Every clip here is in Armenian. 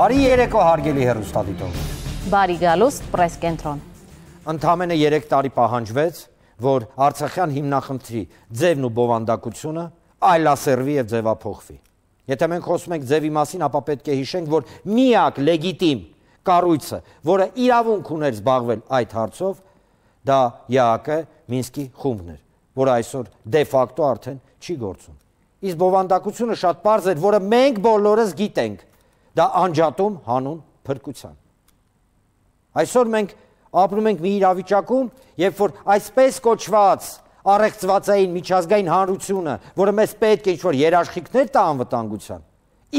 Բարի երեկո հարգելի հեռուստադիտողներ։ Բարի գալուստ պրես կենտրոն։ Ընդամենը 3 տարի պահանջվեց, որ Արցախյան հիմնախնդրի ձևն ու բովանդակությունը այլասերվի եւ ձևափոխվի։ Եթե մենք խոսում ենք ձևի մասին, ապա պետք է հիշենք, որ միակ լեգիտիմ կառույցը, որը իրավունք ուներ զբաղվել այդ հարցով, դա ԵԱԿ Մինսկի խումբն էր, որը այսօր դե ֆակտո արդեն չի գործում։ Իսկ բովանդակությունը շատ պարզ էր, որը մենք բոլորս գիտենք, դա անջատում հանուն փրկության։ Այսօր մենք ապրում ենք մի իրավիճակում, երբ որ այսպես կոչված առեղծվածային միջազգային հանրությունը, որը մեզ պետք է ինչ-որ երաշխիքներ տա անվտանգության,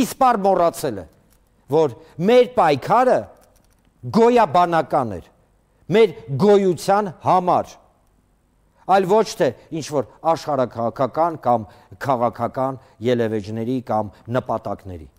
իսպար մոռացել է, որ մեր պայքարը գոյաբանական էր, մեր գոյության համար, այլ ոչ թե ինչ-որ աշխարհաքաղաքական կամ քաղաքական ելևէջների կամ նպատակների։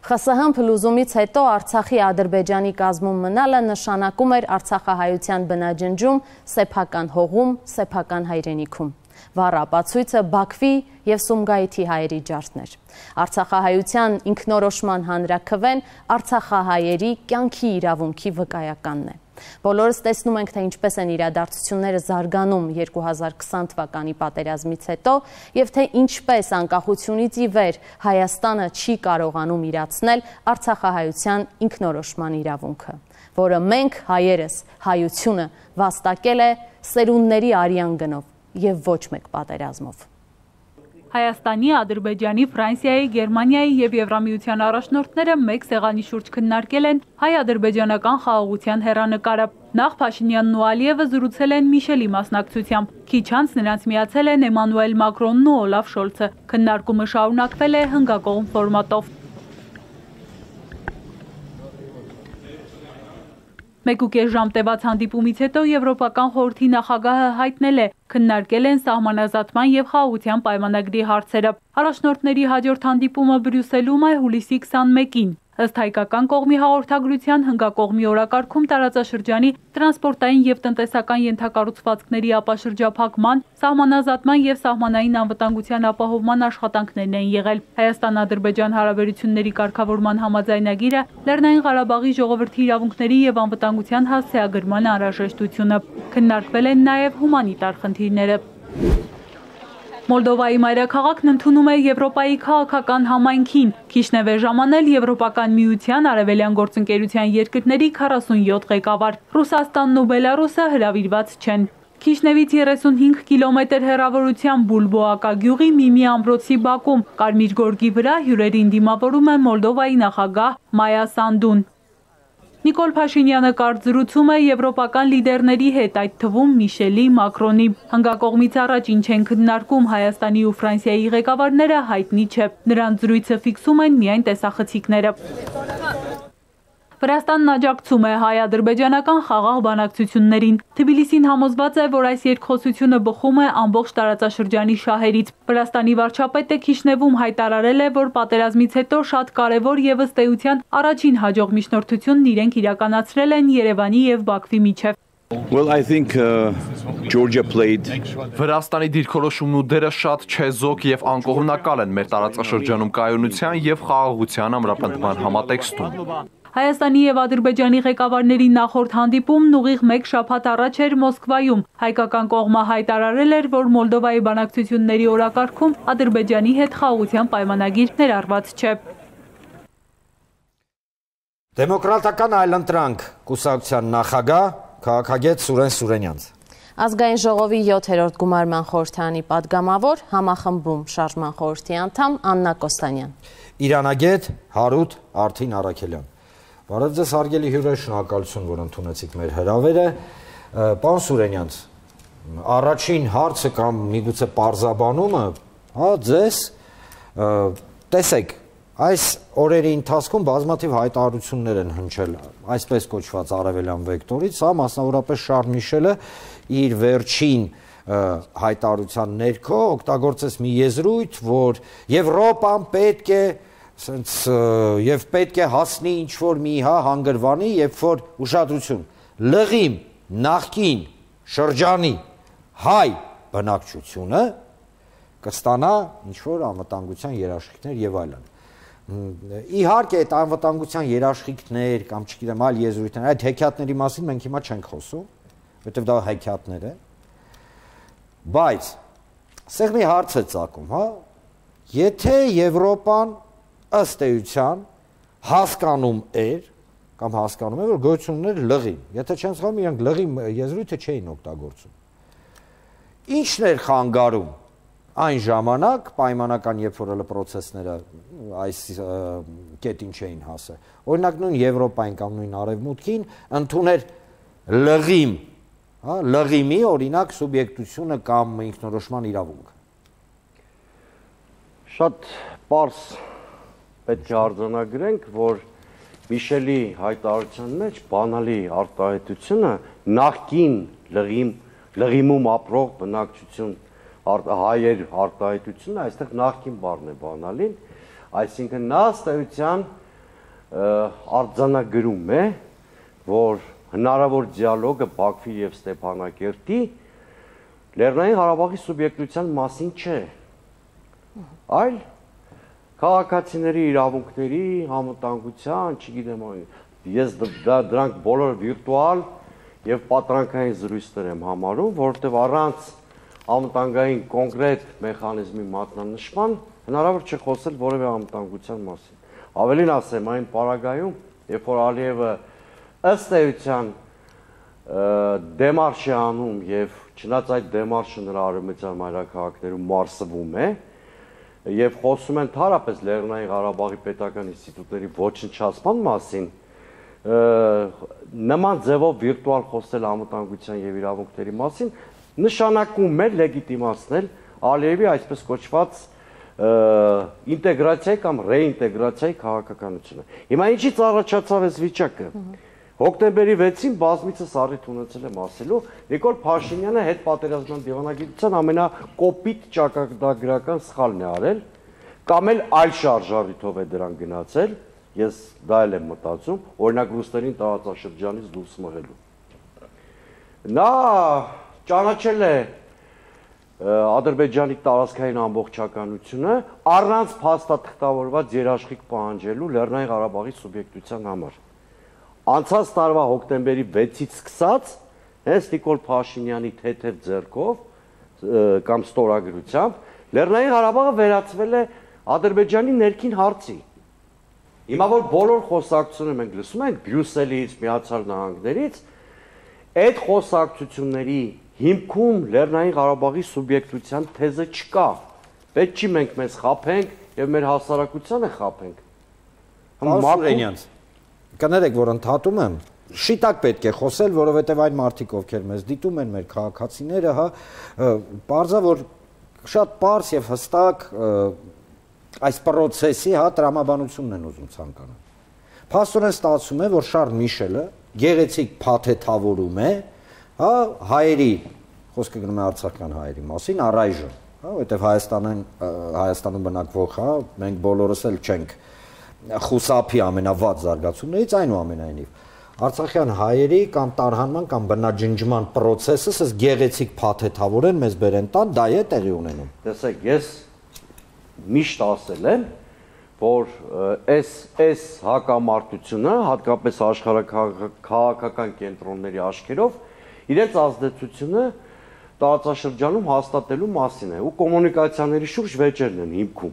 ԽՍՀՄ փլուզումից հետո Արցախի Ադրբեջանի կազմում մնալը նշանակում էր արցախահայության բնաջնջում, սեփական հողում, սեփական հայրենիքում։ Վառ ապացույցը Բաքվի և Սումգայիթի հայերի ջարդն էր։ Արցախահայության ինքնորոշման հանրաքվեն արցախահայերի կյանքի իրավունքի վկայականն է։ Բոլորս տեսնում ենք, թե ինչպես են իրադարձությունները զարգանում 2020 թվականի պատերազմից հետո և թե ինչպես անկախությունից ի վեր Հայաստանը չի կարողանում իրացնել արցախահայության ինքնորոշման իրավունքը, որը մենք հայերս հայությունը վաստակել է սերունդների արյան գնով և ոչ մեկ պատերազմով։ Հայաստանի, Ադրբեջանի, Ֆրանսիայի, Գերմանիայի և Եվրամիության առաջնորդները մեկ սեղանի շուրջ քննարկել են հայ-ադրբեջանական խաղաղության հեռանկարը։ Նախ Փաշինյանն ու Ալիևը զրուցել են Միշելի մասնակցությամբ։ Քիչ անց նրանց միացել են Էմանուել Մակրոնն ու Օլաֆ Շոլցը։ Քննարկումը շարունակվել է հնգակողմ ֆորմատով։ 1.5 ժամ տևած հանդիպումից հետո Եվրոպական խորհրդի նախագահը հայտնել է, քննարկել են սահմանազատման և խաղաղության պայմանագրի հարցերը։ Առաջնորդների հաջորդ հանդիպումը Բրյուսելում է հուլիսի 21-ին։ Ըստ հայկական կողմի հաղորդագրության հնգակողմի օրակարգում տարածաշրջանի տրանսպորտային և տնտեսական ենթակառուցվածքների ապաշրջափակման, սահմանազատման և սահմանային անվտանգության ապահովման աշխատանքներն են եղել։ Հայաստան-Ադրբեջան հարաբերությունների կարգավորման համաձայնագիրը, Լեռնային Ղարաբաղի ժողովրդի իրավունքների և անվտանգության հասցեագրման անհրաժեշտությունը։ Քննարկվել են նաև հումանիտար խնդիրները։ Մոլդովայի մայրաքաղաքն ընդունում է Եվրոպայի քաղաքական համայնքին։ Քիշնև է ժամանել Եվրոպական միության արևելյան գործընկերության երկրների 47 ղեկավար։ Ռուսաստանն ու Բելարուսը հրավիրված չեն։ Քիշնևից 35 կիլոմետր հեռավորության Բուլբոակա գյուղի Միմի ամրոցի բակում Կարմիր գորգի վրա հյուրերին դիմավորում է Մոլդովայի նախագահ Մայա Սանդուն։ Նիկոլ Փաշինյանը կարճ զրուցում է եվրոպական լիդերների հետ, այդ թվում Միշելի, Մակրոնի։ Հնգակողմից առաջ ինչ են քննարկում Հայաստանի ու Ֆրանսիայի ղեկավարները հայտնի չէ։ Նրանց զրույցը ֆիքսում են միայն տեսախցիկները։ Վրաստանն աջակցում է հայ-ադրբեջանական խաղաղ բանակցություններին։ Թբիլիսին համոզված է, որ այս երկխոսությունը բխում է ամբողջ տարածաշրջանի շահերից։ Վրաստանի վարչապետը Քիշնևում հայտարարել է, որ պատերազմից հետո շատ կարևոր և ըստ էության առաջին հաջող միջնորդությունն իրենք իրականացրել են Երևանի և Բաքվի միջև։ Well, I think Georgia played. Վրաստանի դիրքորոշումն ու դերը շատ չեզոք և անկողմնակալ են մեր տարածաշրջանում կայունության և խաղաղության ամրապնդման համատեքստում։ Հայաստանի և Ադրբեջանի ղեկավարների նախորդ հանդիպումն ուղիղ մեկ շաբաթ առաջ էր Մոսկվայում։ Հայկական կողմը հայտարարել էր, որ Մոլդովայի բանակցությունների օրակարգում Ադրբեջանի հետ խաղաղության պայմանագիր ներառված չէ։ Դեմոկրատական այլընտրանք կուսակցության նախագահ քաղաքագետ Սուրեն Սուրենյանց։ Ազգային ժողովի 7-րդ գումարման խորհրդարանի պատգամավոր, համախմբում շարժման խորհրդի անդամ Աննա Կոստանյան։ Իրանագետ Հարութ Արթին Արաքելյան։ Բարև ձեզ հարգելի հյուրեր, շնորհակալություն, որ ընդունեցիք մեր հրավերը։ Պարոն Սուրենյանց, առաջին հարցը կամ միգուցե պարզաբանումը, ձեզ տեսեք, այս օրերի ընթացքում բազմաթիվ հայտարարություններ են հնչել այսպես կոչված արևելյան վեկտորից, սա մասնավորապես Շարլ Միշելը իր վերջին հայտարարության ներքո օգտագործեց մի եզրույթ, որ Եվրոպան պետք է և պետք է հասնի ինչ-որ մի հանգրվանի, երբ որ ուշադրություն, լղիմ, նախկին, շրջանի, հայ բնակչությունը կստանա ինչ-որ անվտանգության երաշխիքներ և այլն։ Իհարկե այդ անվտանգության երաշխիքներ կամ չգիտեմ այլ եզրույթներ, այդ հեքիաթների մասին մենք հիմա չենք խոսում, որովհետև դա հեքիաթներ են։ Բայց սեղ մի հարց է ծագում, հա, եթե Եվրոպան ըստ էության հասկանում էր կամ հասկանում է, որ գոյություն ուներ լղիմ, եթե չեն սխալվում, իրանք լղիմ եզրույթը չէին օգտագործում։ Ինչն էր խանգարում այն ժամանակ պայմանական երբ որ հələ process-ները այս կետին չէին հասել։ Օրինակ նույն Եվրոպային կամ նույն Արևմուտքին ընդուներ լղիմ, հա, լղիմի օրինակ սուբյեկտությունը կամ ինքնորոշման իրավունք։ Շատ պարզ պետք է արձանագրենք, որ Միշելի հայտարարության մեջ բանալի արտահայտությունը նախկին լղիմում ապրող բնակչություն հայեր արտահայտությունը այստեղ նախքին բառն է բանալին, այսինքն նա ըստ էության արձանագրում է, որ հնարավոր դիալոգը Բաքվի եւ Ստեփանակերտի Լեռնային Ղարաբաղի սուբյեկտության մասին չէ, այլ քաղաքացիների իրավունքների համընդհանրության, չգիտեմ, ես դրանք բոլորը վիրտուալ եւ պատրանքային զրույցներ եմ համարում, որովհետեւ առանց համընդհանրային կոնկրետ մեխանիզմի մատնանշման հնարավոր չէ խոսել որևէ համընդհանրության մասին։ Ավելին ասեմ, այն պարագայում, երբ որ Ալիևը ըստ էության դեմարշ է անում եւ չնայած այդ դեմարշը նրա արևմտյան մայրաքաղաքներում մարսվում է, եւ խոսում են թարապես Լեռնային Ղարաբաղի պետական ինստիտուտների ոչնչացման մասին, նման ձևով վիրտուալ խոսել անվտանգության եւ իրավունքների մասին նշանակում է լեգիտիմացնել Ալիևի այսպես կոչված ինտեգրացիայի կամ ռեինտեգրացիայի քաղաքականությունը։ Հիմա ինչից առաջացավ այս վիճակը։ Հոկտեմբերի 6-ին բազմիցս առիթ ունեցել եմ ասելու, Նիկոլ Փաշինյանը հետպատերազմյան դիվանագիտության ամենակոպիտ ճակատագրական սխալն է արել, կամ էլ այլ շարժառիթով է դրան գնացել, ես դա էլ եմ մտածում, օրինակ ռուսներին տարածաշրջանից դուրս մղելու։ Նա ճանաչել է Ադրբեջանի տարածքային ամբողջականությունը առանց փաստաթղթավորված երաշխիք պահանջելու Լեռնային Ղարաբաղի սուբյեկտության համար։ Անցած տարվա հոկտեմբերի 6-ից սկսած հենց Նիկոլ Փաշինյանի թեթև ձեռքով կամ ստորագրությամբ Լեռնային Ղարաբաղը վերածվել է Ադրբեջանի ներքին հարցի։ Հիմա որ բոլոր խոսակցությունները մենք լսում ենք Բրյուսելից, Միացյալ Նահանգներից, այդ խոսակցությունների հիմքում Լեռնային Ղարաբաղի սուբյեկտության թեզը չկա։ Պետք չի մենք մեզ խաբենք եւ մեր հասարակությանը խաբենք։ Մարսուրենյանց կներեք, որ ընդհատում եմ, շիտակ պետք է խոսել, որովհետև այն մարդիկ, ովքեր մեզ դիտում են, մեր քաղաքացիները, հա, պարզա, որ շատ պարզ եւ հստակ այս process-ի, հա, տրամաբանությունն են ուզում ցանկանում։ Փաստորեն ստացվում է, որ Շարլ Միշելը գեղեցիկ փաթեթավորում է, հա, հայերի, խոսքը գնում է արցախյան հայերի մասին, առայժմ, հա, որովհետև Հայաստանում բնակվող, հա, մենք բոլորս էլ չենք խուսափի ամենավատ զարգացումներից, այնուամենայնիվ արցախյան հայերի կամ տարհանման կամ բնաջնջման process-ը սս գեղեցիկ փաթեթավորեն մեզ բերեն տան, դա է տեղի ունենում։ Տեսեք, ես միշտ ասել եմ, որ այս հակամարտությունը, հատկապես աշխարհաքաղաքական կենտրոնների աչքերով, իրենց ազդեցությունը տարածաշրջանում հաստատելու մասին է, ու կոմունիկացիաների շուրջ վեճերն են հիմքում։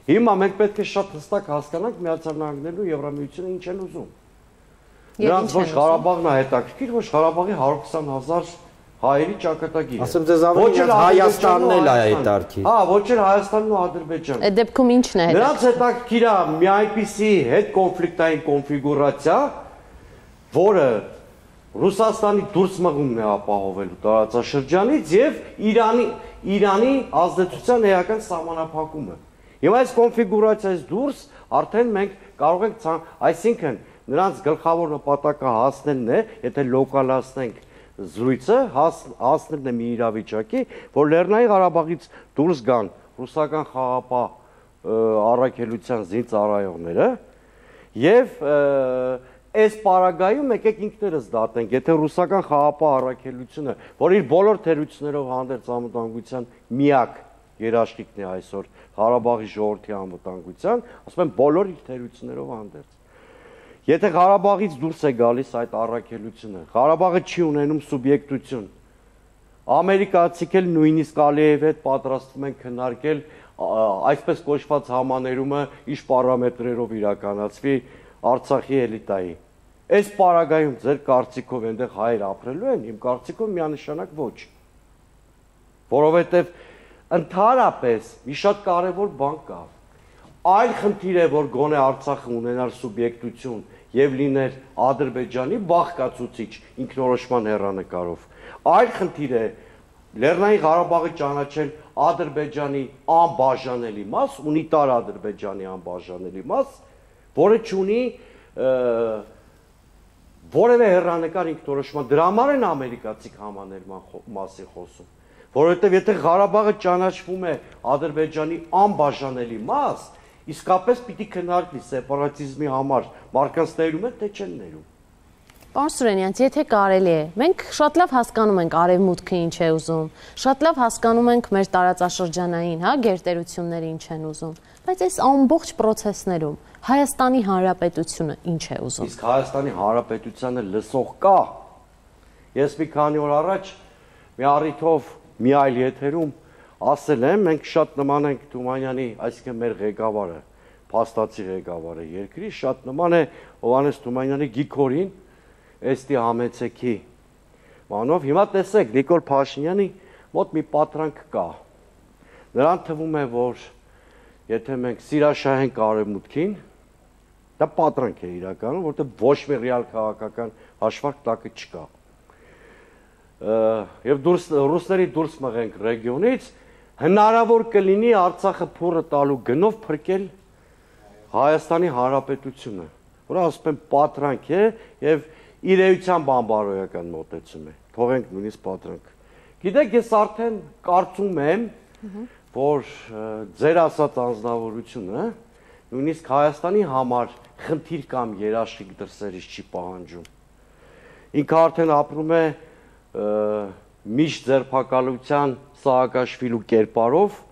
Հիմա մենք պետք է շատ հստակ հասկանանք Միացյալ Նահանգներն ու Եվրամիությունը ինչ են ուզում։ Նրանց ոչ Ղարաբաղն է հետաքրքիր, ոչ Ղարաբաղի 120,000 հայերի ճակատագիրը։ Ասեմ ձեզ ավելի Հայաստանն էլ է հետաքրքիր։ Հա, ոչ էլ Հայաստանն ու Ադրբեջանը։ Այդ դեպքում ի՞նչն է հետաքրքիր։ Նրանց հետաքրքիր է մի այնպիսի հետ կոնֆլիկտային կոնֆիգուրացիա, որը Ռուսաստանի դուրս մղումն է ապահովելու տարածաշրջանից եւ Իրանի ազդեցության էական սահմանափակումը։ Եվ այս կոնֆիգուրացիայից դուրս արդեն մենք կարող ենք, այսինքն նրանց գլխավոր նպատակը հասնելն է, եթե լոկալացնենք զրույցը, հասնելն է մի իրավիճակի, որ Լեռնային Ղարաբաղից դուրս գան ռուսական խաղապահ առաքելության զինծառայողները եւ այս պարագայում եկեք ինքներս դատենք, եթե ռուսական խաղապահ առաքելությունը, որ իր բոլոր թերություններով հանդերձ անվտանգության միակ երաշխիքն է այսօր Ղարաբաղի ժողովրդի անվտանգության, ասում են բոլոր իր թերություններով հանդերձ։ Եթե Ղարաբաղից դուրս է գալիս այդ առաքելությունը, Ղարաբաղը չի ունենում սուբյեկտություն։ Ամերիկացիք էլ նույնիսկ Ալիևի հետ պատրաստվում են քննարկել այսպես կոչված համաներումը ինչ պարամետրերով իրականացվի Արցախի էլիտայի։ Այս պարագայում ձեր կարծիքով այնտեղ հայեր ապրելու են, իմ կարծիքով միանշանակ ոչ։ Որովհետև ընդհանրապես մի շատ կարևոր բան կա։ Այլ խնդիր է, որ գոնե Արցախը ունենար սուբյեկտություն եւ լիներ Ադրբեջանի բաղկացուցիչ ինքնորոշման հեռանկարով։ Այլ խնդիր է Լեռնային Ղարաբաղը ճանաչել Ադրբեջանի անբաժանելի մաս, ունիտար Ադրբեջանի անբաժանելի մաս, որը չունի որևէ հեռանկար ինքնորոշման։ Դրա համար են ամերիկացիք համաներման մասին խոսում, որովհետև եթե Ղարաբաղը ճանաչվում է Ադրբեջանի անբաժանելի մաս, իսկապես պիտի քննարկվի սեպարատիզմի համար մարդկանց ներում են, թե չեն ներում։ Պարոն Սուրենյանց, եթե կարելի է, մենք շատ լավ հասկանում ենք Արևմուտքը ինչ է ուզում, շատ լավ հասկանում ենք մեր տարածաշրջանային, գերտերությունները ինչ են ուզում, բայց այս ամբողջ process-ներում Հայաստանի Հանրապետությունը ինչ է ուզում։ Իսկ Հայաստանի Հանրապետությանը լսող կա։ Ես մի քանի օր առաջ մի առիթով մի այլ եթերում ասել եմ, մենք շատ նման ենք Թումանյանի, այսինքն մեր ղեկավարը, փաստացի ղեկավարը երկրի, շատ նման է Հովհաննես Թումանյանի Գիգորին, Էստի համեցեքի մանով։ Հիմա տեսեք, Նիկոլ Փաշինյանի մոտ մի պատրանք կա։ Նրան թվում է, որ եթե մենք սիրաշահենք Արևմուտքին, դա պատրանք է իրականում, որտեղ ոչ մի ռեալ քաղաքական հաշվարկ տակը չկա։ Եվ ռուսների դուրս մղենք ռեգիոնից, հնարավոր կլինի Արցախը փորը տալու գնով փրկել Հայաստանի Հանրապետությունը, որը ասում են պատրանք է եւ իրեության բամբարոյական մոտեցում է։ Թողենք նույնիսկ պատրանք։ Գիտեք, ես արդեն կարծում եմ, որ ձեր ասած անձնավորությունը նույնիսկ Հայաստանի համար խնդիր կամ երաշխիք դրսերից չի պահանջում։ Ինքը արդեն ապրում է միշտ ձերբակալության Սաակաշվիլու կերպարով,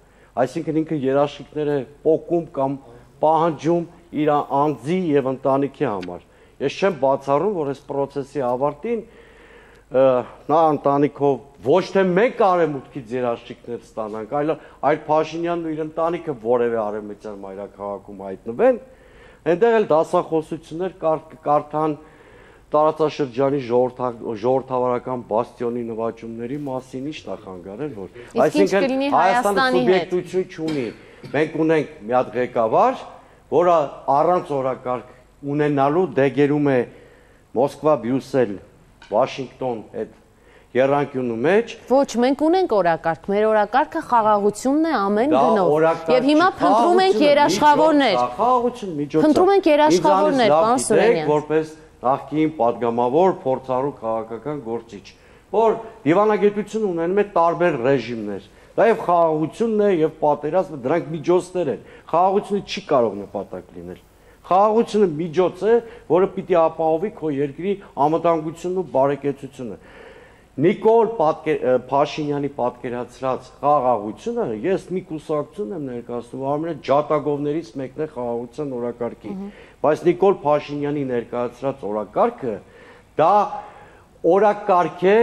այսինքն ինքը երաշխիքներ է պոկում կամ պահանջում իր անձի եւ ընտանիքի համար։ Ես չեմ բացառում, որ այս process-ի ավարտին նա ընտանիքով ոչ թե մենք Արևմուտքից երաշխիքներ ստանանք, այլ Փաշինյանն ու իր ընտանիքը որևէ արևմտյան մայրաքաղաքում հայտնվեն, այնտեղ էլ դասախոսություններ կարդան տարածաշրջանի ժողովրդավարական բաստիոնի նվաճումների մասին, ինչ նախանգարել, որ այսինքն Հայաստանը սուբյեկտություն չունի։ Մենք ունենք մի հատ ղեկավար, որը առանց օրակարգ ունենալու դեգերում է Մոսկվա, Բրյուսել, Վաշինգտոն այդ եռանկյունու մեջ։ Ոչ, մենք ունենք օրակարգ, մեր օրակարգը խաղաղությունն է ամեն գնով։ Եվ հիմա փնտրում ենք երաշխավորներ։ Խաղաղություն միջոց։ Փնտրում ենք երաշխավորներ, պարոն Սուրենյան։ Որպես նախկին падգամավոր, փորձառու քաղաքական գործիչ, որ դիվանագիտություն ունենում է տարբեր ռեժիմներ։ Դա եւ խաղաղությունն է եւ պատերազմը, դրանք միջոցներ են։ Խաղաղությունը չի կարող նպատակ լինել։ Խաղաղությունը միջոց է, որը պիտի ապահովի քո երկրի անվտանգությունն ու բարեկեցությունը։ Նիկոլ Փաշինյանի պատկերացրած խաղաղությունը, ես մի կուսակցություն եմ ներկայացնում, ամենը ջատագովներից մեկն է խաղաղության օրակարգի, բայց Նիկոլ Փաշինյանի ներկայացրած օրակարգը դա օրակարգ է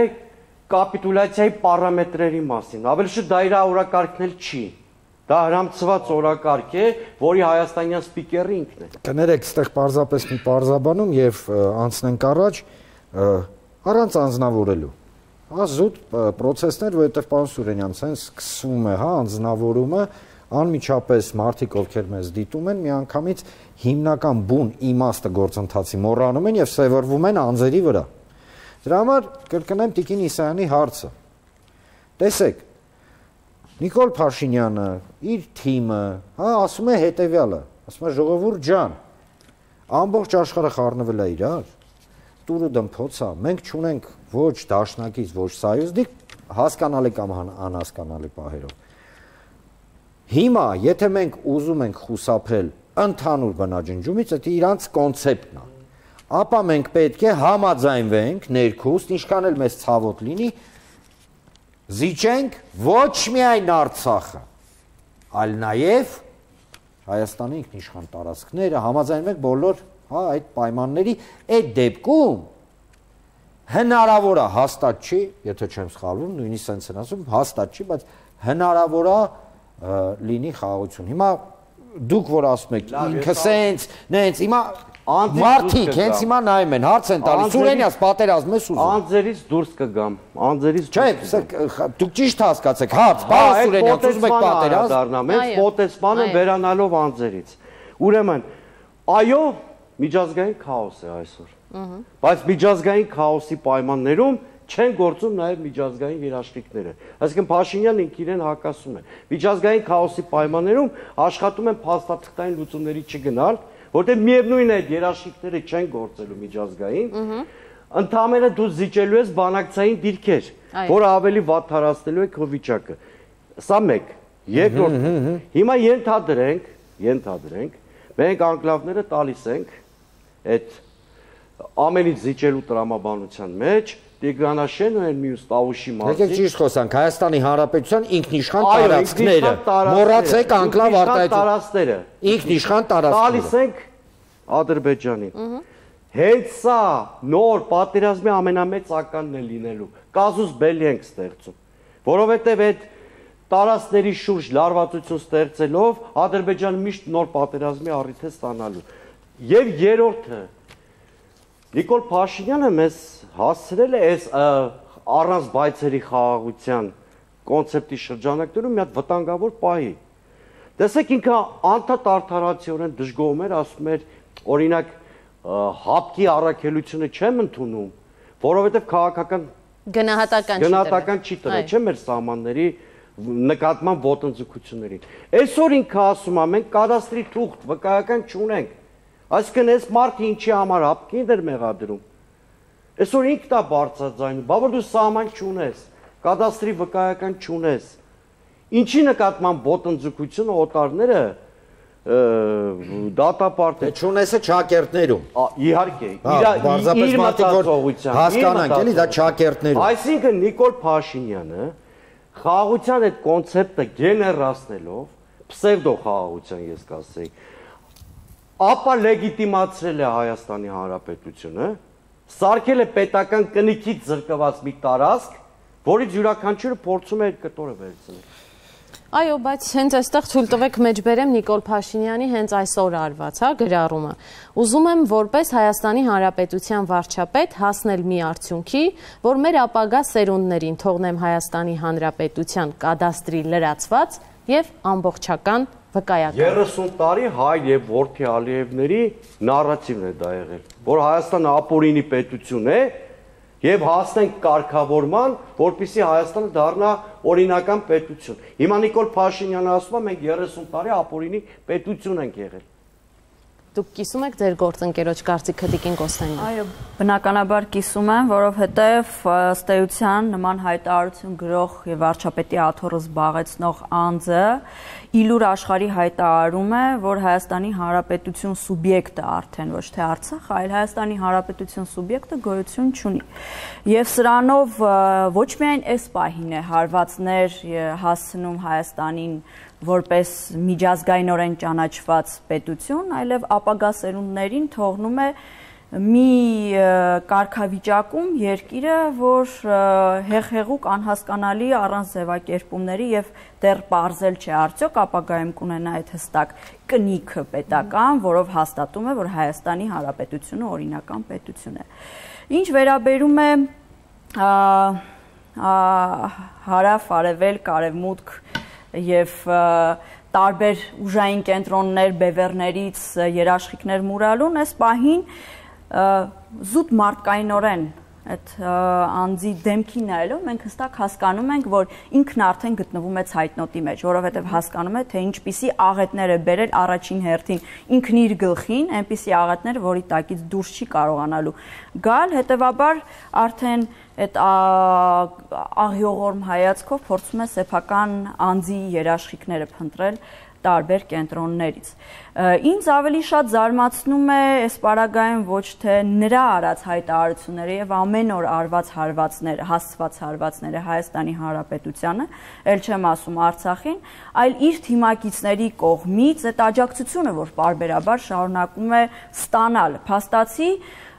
կապիտուլյացիայի պարամետրերի մասին, ավելի շուտ դա իր օրակարգն էլ չի։ Դա հրամցված օրակարգ է, որի հայաստանյան սպիկերը ինքն է։ Կներեք, այստեղ պարզապես մի պարզաբանում եւ անցնենք առաջ, առանց անձնավորելու։ Զուտ process-ներ, որովհետեւ պարոն Սուրենյան, ցենց սկսվում է, անձնավորումը, անմիջապես մարդիկ, ովքեր մեզ դիտում են, միանգամից հիմնական բուն իմաստը գործընթացի մոռանում են եւ սևեռվում են անձերի վրա։ Դրա համար կրկնեմ Տիկին Իսայանի հարցը։ Տեսեք, Նիկոլ Փաշինյանը, իր թիմը, ասում է հետևյալը, ասում է ժողովուրդ ջան, ամբողջ աշխարհը խառնվել է իրար, տուրը դմփոց է, մենք չունենք ոչ դաշնակից, ոչ սայուսնիկ, հասկանալի կամ անհասկանալի պահերով։ Հիմա, եթե մենք ուզում ենք խուսափել ընդհանուր բնաջնջումից, դա իրանց կոնցեպտն է, ապա մենք պետք է համաձայնվենք ներքուստ, ինչքան էլ մեզ ցավոտ լինի, զիջենք ոչ միայն Արցախը, այլ նաև Հայաստանի ինքնիշխան տարածքները համաձայնվում են բոլոր այդ պայմանների, այդ դեպքում հնարավոր է, հաստատ չի, եթե չեմ սխալվում, նույնիսկ sense են ասում, հաստատ չի, բայց հնարավոր է լինի խաղաղություն։ Հիմա դուք որ ասում եք, ինքը sense, նենց, հիմա մարդիկ հենց հիմա նայում են, հարց են տալիս, Սուրենյաց պատերազմ ես ուզում։ Անձերից դուրս կգամ, անձերից դուրս։ Չէ, դուք ճիշտ հասկացեք, հարց, բա Սուրենյաց ուզում եք պատերազմ։ Մենք մոտեցմանը վերանալով անձերից։ Ուրեմն, այո, միջազգային քաոս է այսօր։ Բայց միջազգային քաոսի պայմաններում չեն գործում նաև միջազգային երաշխիքները։ Այսինքն Փաշինյանն ինքն իրեն հակասում է։ Միջազգային քաոսի պայմաններում աշխատում են փաստաթղթային լուծումների չգնալ, որտեղ միևնույն է երաշխիքները չեն գործելու միջազգային, ընդհանրապես դու զիջելու ես բանակցային դիրքեր, որը ավելի վատթարացնելու է քո վիճակը։ Սա մեկ։ Երկրորդ, հիմա ենթադրենք, մենք անկլավները տալիս ենք այդ ամենից զիջելու տրամաբանության մեջ, Տիգրանաշեն ու այն մյուս Տավուշի մասին։ Եկեք ճիշտ խոսանք, Հայաստանի Հանրապետության ինքնիշխան տարածքները, մոռացեք անկլավ արտահայտությունը, ինքնիշխան տարածքները։ Տալիս ենք Ադրբեջանին։ Հենց սա նոր պատերազմի ամենամեծ ականն է լինելու։ Կազուս բելի ենք ստեղծում, որովհետև այդ տարածքների շուրջ լարվածություն ստեղծելով Ադրբեջանը միշտ նոր պատերազմի առիթ է ստանալու։ Եվ երրորդը, Նիկոլ Փաշինյանը մեզ հասցրել է այս առանց բայցերի խաղաղության կոնցեպտի շրջանակներում մի հատ վտանգավոր պահի։ Տեսեք ինքը անդադար արդարացիորեն դժգոհում էր, ասում էր, օրինակ հապկի առաքելությունը չեմ ընդունում, որովհետև քաղաքական գնահատական չի տրել, չէ՞ մեր սահմանների նկատմամբ ոտնձգություններին։ Այսօր ինքը ասում է, մենք կադաստրի թուղթ վկայական չունենք։ Այսինքն այս մարդը ինչի համար հապկին էր մեղադրում։ Այսօր ինքն է բարձրաձայնում, բա որ դու սահման չունես, կադաստրի վկայական չունես։ Ինչի նկատմամբ ոտնձգությունը օտարները դատապարտը չունեսը ճակերտներում։ Իհարկե, իր մտածողությամբ հասկանանք էլի դա ճակերտներում։ Այսինքն Նիկոլ Փաշինյանը խաղաղության այդ կոնցեպտը գեներացնելով, պսևդո խաղաղության ես կասեի, ապա լեգիտիմացրել է Հայաստանի Հանրապետությունը, սարքել է պետական կնիքից զրկված մի տարածք, որից յուրաքանչյուրը փորձում է այդ կտորը վերցնել։ Այո, բայց հենց այստեղ թույլ տվեք մեջ բերեմ Նիկոլ Փաշինյանի հենց այսօր արված, գրառումը։ Ուզում եմ որպես Հայաստանի Հանրապետության վարչապետ հասնել մի արդյունքի, որ մեր ապագա սերունդներին թողնեմ Հայաստանի Հանրապետության կադաստրի լրացված եւ ամբողջական վկայական։ 30 տարի հայ եւ որդի Ալիևների նարատիվն է դա եղել, որ Հայաստանը ապօրինի պետություն է եւ հասնենք կարգավորման, որպեսզի Հայաստանը դառնա օրինական պետություն։ Հիմա Նիկոլ Փաշինյանը ասում է, մենք 30 տարի ապօրինի պետություն ենք եղել։ Դուք կիսում եք ձեր գործընկերոջ կարծիքը Տիկին Կոստանյան։ Այո, բնականաբար կիսում եմ, որովհետև ըստ էության նման հայտարարություն գրող եւ վարչապետի աթոռը զբաղեցնող անձը իլուր աշխարհի հայտարարում է, որ Հայաստանի Հանրապետություն սուբյեկտը արդեն ոչ թե Արցախ, այլ Հայաստանի Հանրապետություն սուբյեկտը գոյություն չունի։ Եվ սրանով ոչ միայն այս պահին է հարվածներ հասցնում Հայաստանին որպես միջազգայինորեն ճանաչված պետություն, այլև ապագա սերունդներին թողնում է մի կարգավիճակում երկիրը, որ հեղեղուկ անհասկանալի առանց ձևակերպումների եւ դեռ պարզել չէ արդյոք ապագայում կունենա այդ հստակ կնիքը պետական, որով հաստատում է, որ Հայաստանի Հանրապետությունը օրինական պետություն է։ Ինչ վերաբերում է հարավ, արևելք, արևմուտք եւ տարբեր ուժային կենտրոններ, բևեռներից երաշխիքներ մուրալուն, այս պահին զուտ մարդկայինորեն այդ անձի դեմքին նայելով մենք հստակ հասկանում ենք, որ ինքն արդեն գտնվում է ցայտնոտի մեջ, որովհետև հասկանում է, թե ինչպիսի աղետներ է բերել առաջին հերթին ինքն իր գլխին, այնպիսի աղետներ, որի տակից դուրս չի կարողանալու գալ, հետևաբար արդեն այդ աղյողորմ հայացքով փորձում է սեփական անձի երաշխիքները փնտրել տարբեր կենտրոններից։ Ինձ ավելի շատ զարմացնում է այս պարագայում ոչ թե նրա արած հայտարարությունները եւ ամեն օր արված հարվածները, հասցված հարվածները Հայաստանի Հանրապետությանը, ել չեմ ասում Արցախին, այլ իր թիմակիցների կողմից այդ աջակցությունը, որ պարբերաբար շարունակում է ստանալ։ Փաստացի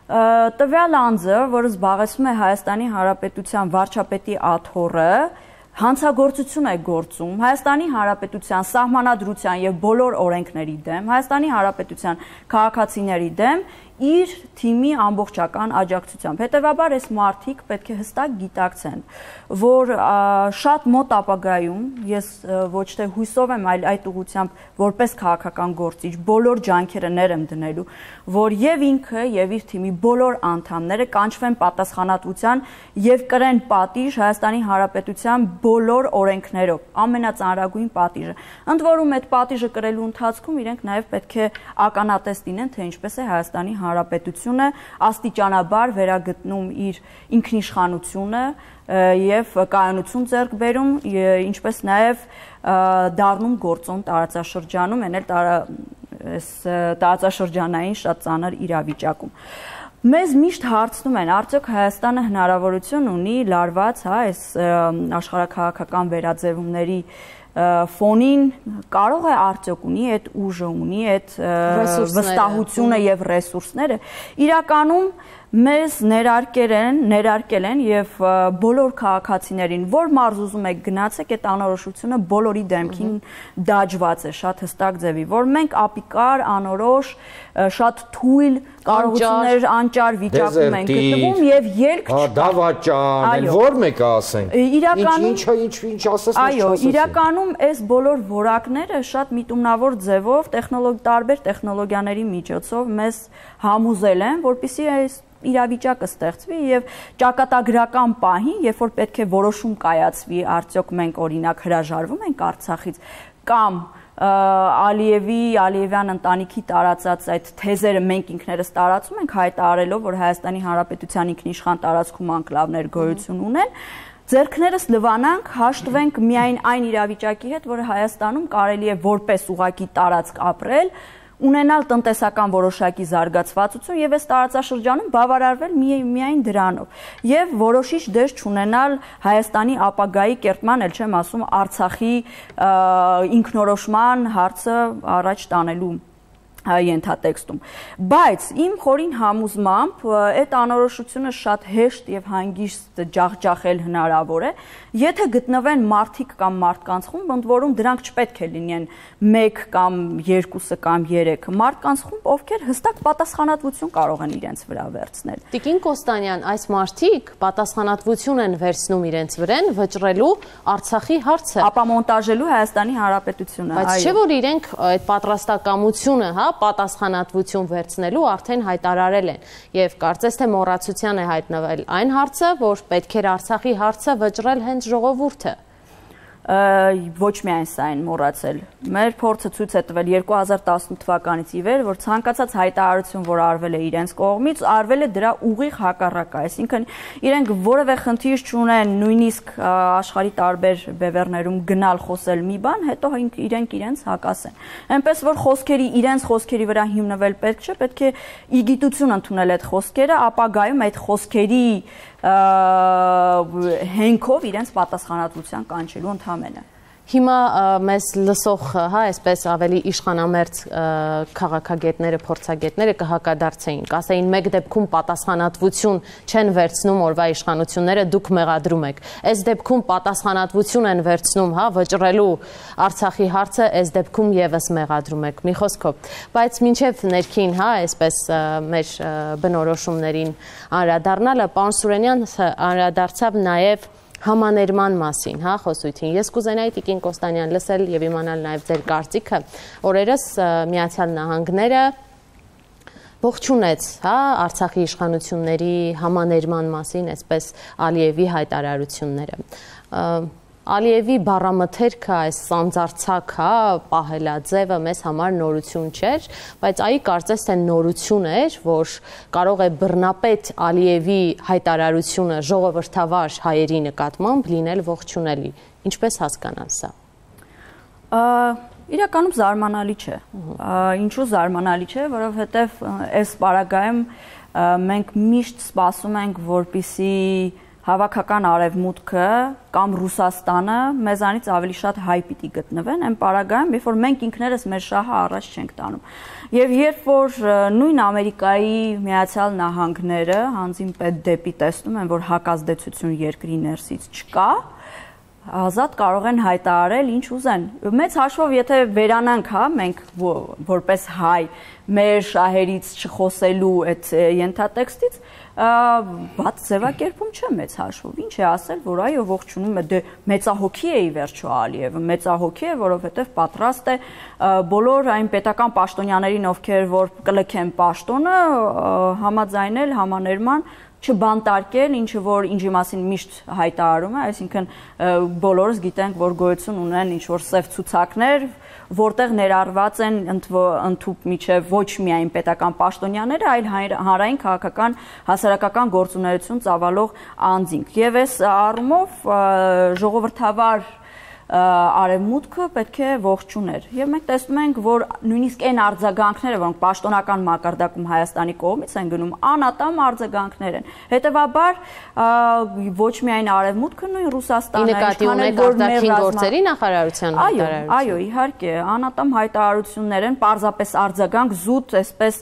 տվյալ անձը, որը զբաղեցնում է Հայաստանի Հանրապետության վարչապետի աթոռը, հանցագործություն է գործում Հայաստանի Հանրապետության սահմանադրության եւ բոլոր օրենքների դեմ, Հայաստանի Հանրապետության քաղաքացիների դեմ իր թիմի ամբողջական աջակցությամբ։ Հետևաբար այս մարդիկ պետք է հստակ գիտակցեն, որ շատ մոտ ապագայում ես ոչ թե հույսով եմ, այլ այդ ուղղությամբ որպես քաղաքական գործիչ բոլոր ջանքերը ներ եմ դնելու, որ եւ ինքը եւ իր թիմի բոլոր անդամները կանչվեն պատասխանատվության եւ կրեն պատիժ Հայաստանի Հանրապետության բոլոր օրենքներով, ամենածանրագույն պատիժը։ Ընդ որում այդ պատիժը կրելու ընթացքում իրենք նաեւ պետք է ականատես լինեն, թե ինչպես է Հայաստանի Հանրապետությունը աստիճանաբար վերագտնում իր ինքնիշխանությունը եւ կայունություն ձեռք բերում, ինչպես նաեւ դառնում գործոն տարածաշրջանում, այն էլ տարածաշրջանային շատ ծանր իրավիճակում։ Մեզ միշտ հարցնում են, արդյոք Հայաստանը հնարավորություն ունի լարված, այս աշխարհաքաղաքական վերաձևումների ֆոնին կարող է արդյոք ունի այդ ուժը, ունի այդ վստահությունը եւ ռեսուրսները, իրականում մեզ ներարկել են եւ բոլոր քաղաքացիներին, որ մարզ ուզում եք գնացեք, այդ անորոշությունը բոլորի դեմքին դաջված է շատ հստակ ձևի, որ մենք ապիկար, անորոշ, շատ թույլ կարողություններ անճար վիճակում ենք գտնվում եւ ելք դավաճան, որ մեկը ասենք։ Ինչ ասես։ Այո, իրականում այս բոլոր որակները շատ միտումնավոր ձևով տարբեր տեխնոլոգիաների միջոցով մեզ համոզել են, որպեսզի այս իրավիճակը ստեղծվի եւ ճակատագրական պահին, երբ որ պետք է որոշում կայացվի, արդյոք մենք օրինակ հրաժարվում ենք Արցախից կամ Ալիևյան ընտանիքի տարածած այդ թեզերը մենք ինքներս տարածում ենք, հայտարարելով, որ Հայաստանի Հանրապետության ինքնիշխան տարածքում անկլավներ գոյություն ունեն, ձեռքներս լվանանք, հաշտվենք միայն այն իրավիճակի հետ, որը Հայաստանում կարելի է որպես ուղղակի տարածք ապրել, ունենալ տնտեսական որոշակի զարգացվածություն եւ այս տարածաշրջանում բավարարվել միայն դրանով եւ որոշիչ դեր չունենալ Հայաստանի ապագայի կերտման, ել չեմ ասում Արցախի ինքնորոշման հարցը առաջ տանելու ենթատեքստում, բայց իմ խորին համոզմամբ այդ անորոշությունը շատ հեշտ եւ հանգիստ ջախջախել հնարավոր է, եթե գտնվեն մարդիկ կամ մարդկանց խումբ, ընդ որում դրանք չպետք է լինեն 1 կամ 2 կամ 3 մարդկանց խումբ, ովքեր հստակ պատասխանատվություն կարող են իրենց վրա վերցնել։ Տիկին Կոստանյան, այս մարդիկ պատասխանատվություն են վերցնում իրենց վրան վճռելու Արցախի հարցը, ապամոնտաժելու Հայաստանի Հանրապետությունը, բայց չէ որ իրենք այդ պատրաստակամությունը, պատասխանատվություն վերցնելու արդեն հայտարարել են եւ կարծես թե մոռացության է հայտնվել այն հարցը, որ պետք էր Արցախի հարցը վճռել հենց ժողովուրդը։ Ոչ միայն սա են մոռացել։ Մեր փորձը ցույց է տվել 2018 թվականից ի վեր, որ ցանկացած հայտարարություն, որ արվել է իրենց կողմից, արվել է դրա ուղիղ հակառակը, այսինքն իրենք որևէ խնդիր չունեն նույնիսկ աշխարհի տարբեր բևեռներում գնալ խոսել մի բան, հետո իրենք իրենց հակասեն։ Այնպես որ իրենց խոսքերի վրա հիմնվել պետք չէ, պետք է իգիտություն ընդունել այդ խոսքերը, ապագայում այդ խոսքերի հենքով իրենց պատասխանատվության կանչելու ընդհանրապես։ Հիմա մեզ լսող, այսպես ավելի իշխանամերձ քաղաքագետները, փորձագետները կհակադարձեին, կասեին մեկ դեպքում պատասխանատվություն չեն վերցնում օրվա իշխանությունները, դուք մեղադրում եք։ Այս դեպքում պատասխանատվություն են վերցնում, վճռելու Արցախի հարցը, այս դեպքում եւս մեղադրում եք։ Մի խոսքով, բայց մինչև ներքին, այսպես մեր բնորոշումներին անդրադառնալը, պարոն Սուրենյան անդրադարձավ նաեւ համաներման մասին, խոսույթին։ Ես կուզենայի Տիկին Կոստանյան լսել եւ իմանալ նաեւ ձեր կարծիքը։ Օրերս Միացյալ Նահանգները ողջունեց, Արցախի իշխանությունների համաներման մասին, այսպես Ալիևի հայտարարությունները։ Ալիևի բառամթերքը, այս սանձարձակ պահելաձևը մեզ համար նորություն չէր, բայց այ կարծես թե նորություն էր, որ կարող է բռնապետ Ալիևի հայտարարությունը ժողովրդավար հայերի նկատմամբ լինել ողջունելի։ Ինչպես հասկանալ սա։ Իրականում զարմանալի չէ։ Ինչու զարմանալի չէ, որովհետև այս պարագայում մենք միշտ սպասում ենք, որպեսզի հավաքական արևմուտքը կամ Ռուսաստանը մեզանից ավելի շատ հայ պիտի գտնվեն այն պարագայում, երբ որ մենք ինքներս մեր շահը առաջ չենք տանում։ Եվ երբ որ նույն Ամերիկայի Միացյալ Նահանգները հանձին պետ դեպի տեսնում են, որ հակազդեցություն երկրի ներսից չկա, ազատ կարող են հայտարարել ինչ ուզեն։ Մեծ հաշվով, եթե վերանանք, մենք որպես հայ մեր շահերից չխոսելու այդ ենթատեքստից, բաց ձևակերպում չէ մեծ հաշվով։ Ինչ է ասել, որ այո, ողջունում է, դե մեծահոգի է ի վերջո Ալիևը, մեծահոգի է, որովհետև պատրաստ է բոլոր այն պետական պաշտոնյաներին, ովքեր որ կլքեն պաշտոնը, համաձայնել համաներման չբանտարկել, ինչը որ ինչի մասին միշտ հայտարարում է, այսինքն բոլորս գիտենք, որ գոյություն ունեն ինչ-որ սև ցուցակներ, որտեղ ներառված են ընդհուպ միջև ոչ միայն պետական պաշտոնյաները, այլ հանրային քաղաքական հասարակական գործունեություն ծավալող անձինք։ Եվ այս առումով ժողովրդավար արևմուտքը պետք է ողջուներ։ Եվ մենք տեսնում ենք, որ նույնիսկ այն արձագանքները, որոնք պաշտոնական մակարդակում Հայաստանի կողմից են գնում, անատամ արձագանքներ են։ Հետևաբար ոչ միայն արևմուտքը, նույն Ռուսաստանը, ինչքան էլ որ մեր գործերի նախարարության հայտարարություն։ Այո, իհարկե, անատամ հայտարարություններ են, պարզապես արձագանք զուտ այսպես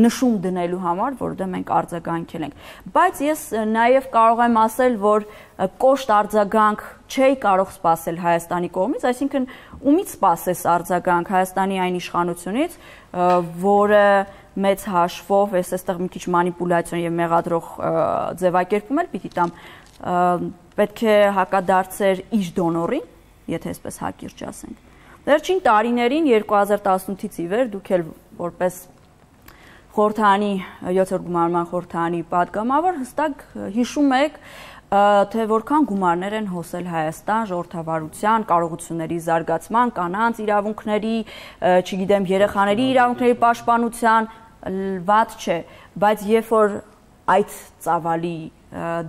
նշում դնելու համար, որ դե մենք արձագանքել ենք։ Բայց ես նաև կարող եմ ասել, որ կոշտ արձագանք չէի կարող սպասել Հայաստանի կողմից, այսինքն ումից սպասես արձագանք Հայաստանի այն իշխանությունից, որը մեծ հաշվով, ես այստեղ մի քիչ մանիպուլյացիոն եւ մեղադրող ձևակերպում էլ պիտի տամ, պետք է հակադարձեր իր դոնորին, եթե այսպես հակիրճ ասենք։ Վերջին տարիներին 2018-ից ի վեր դուք էլ որպես խորհրդանի 7-րդ գումարման խորհրդանի падգամավոր հստակ հիշում եք, թե որքան գումարներ են հոսել Հայաստան ժողովրդավարության, կարողությունների զարգացման, կանանց իրավունքների, չգիտեմ, երեխաների իրավունքների պաշտպանության, վատ չէ, բայց երբ որ այդ ծավալի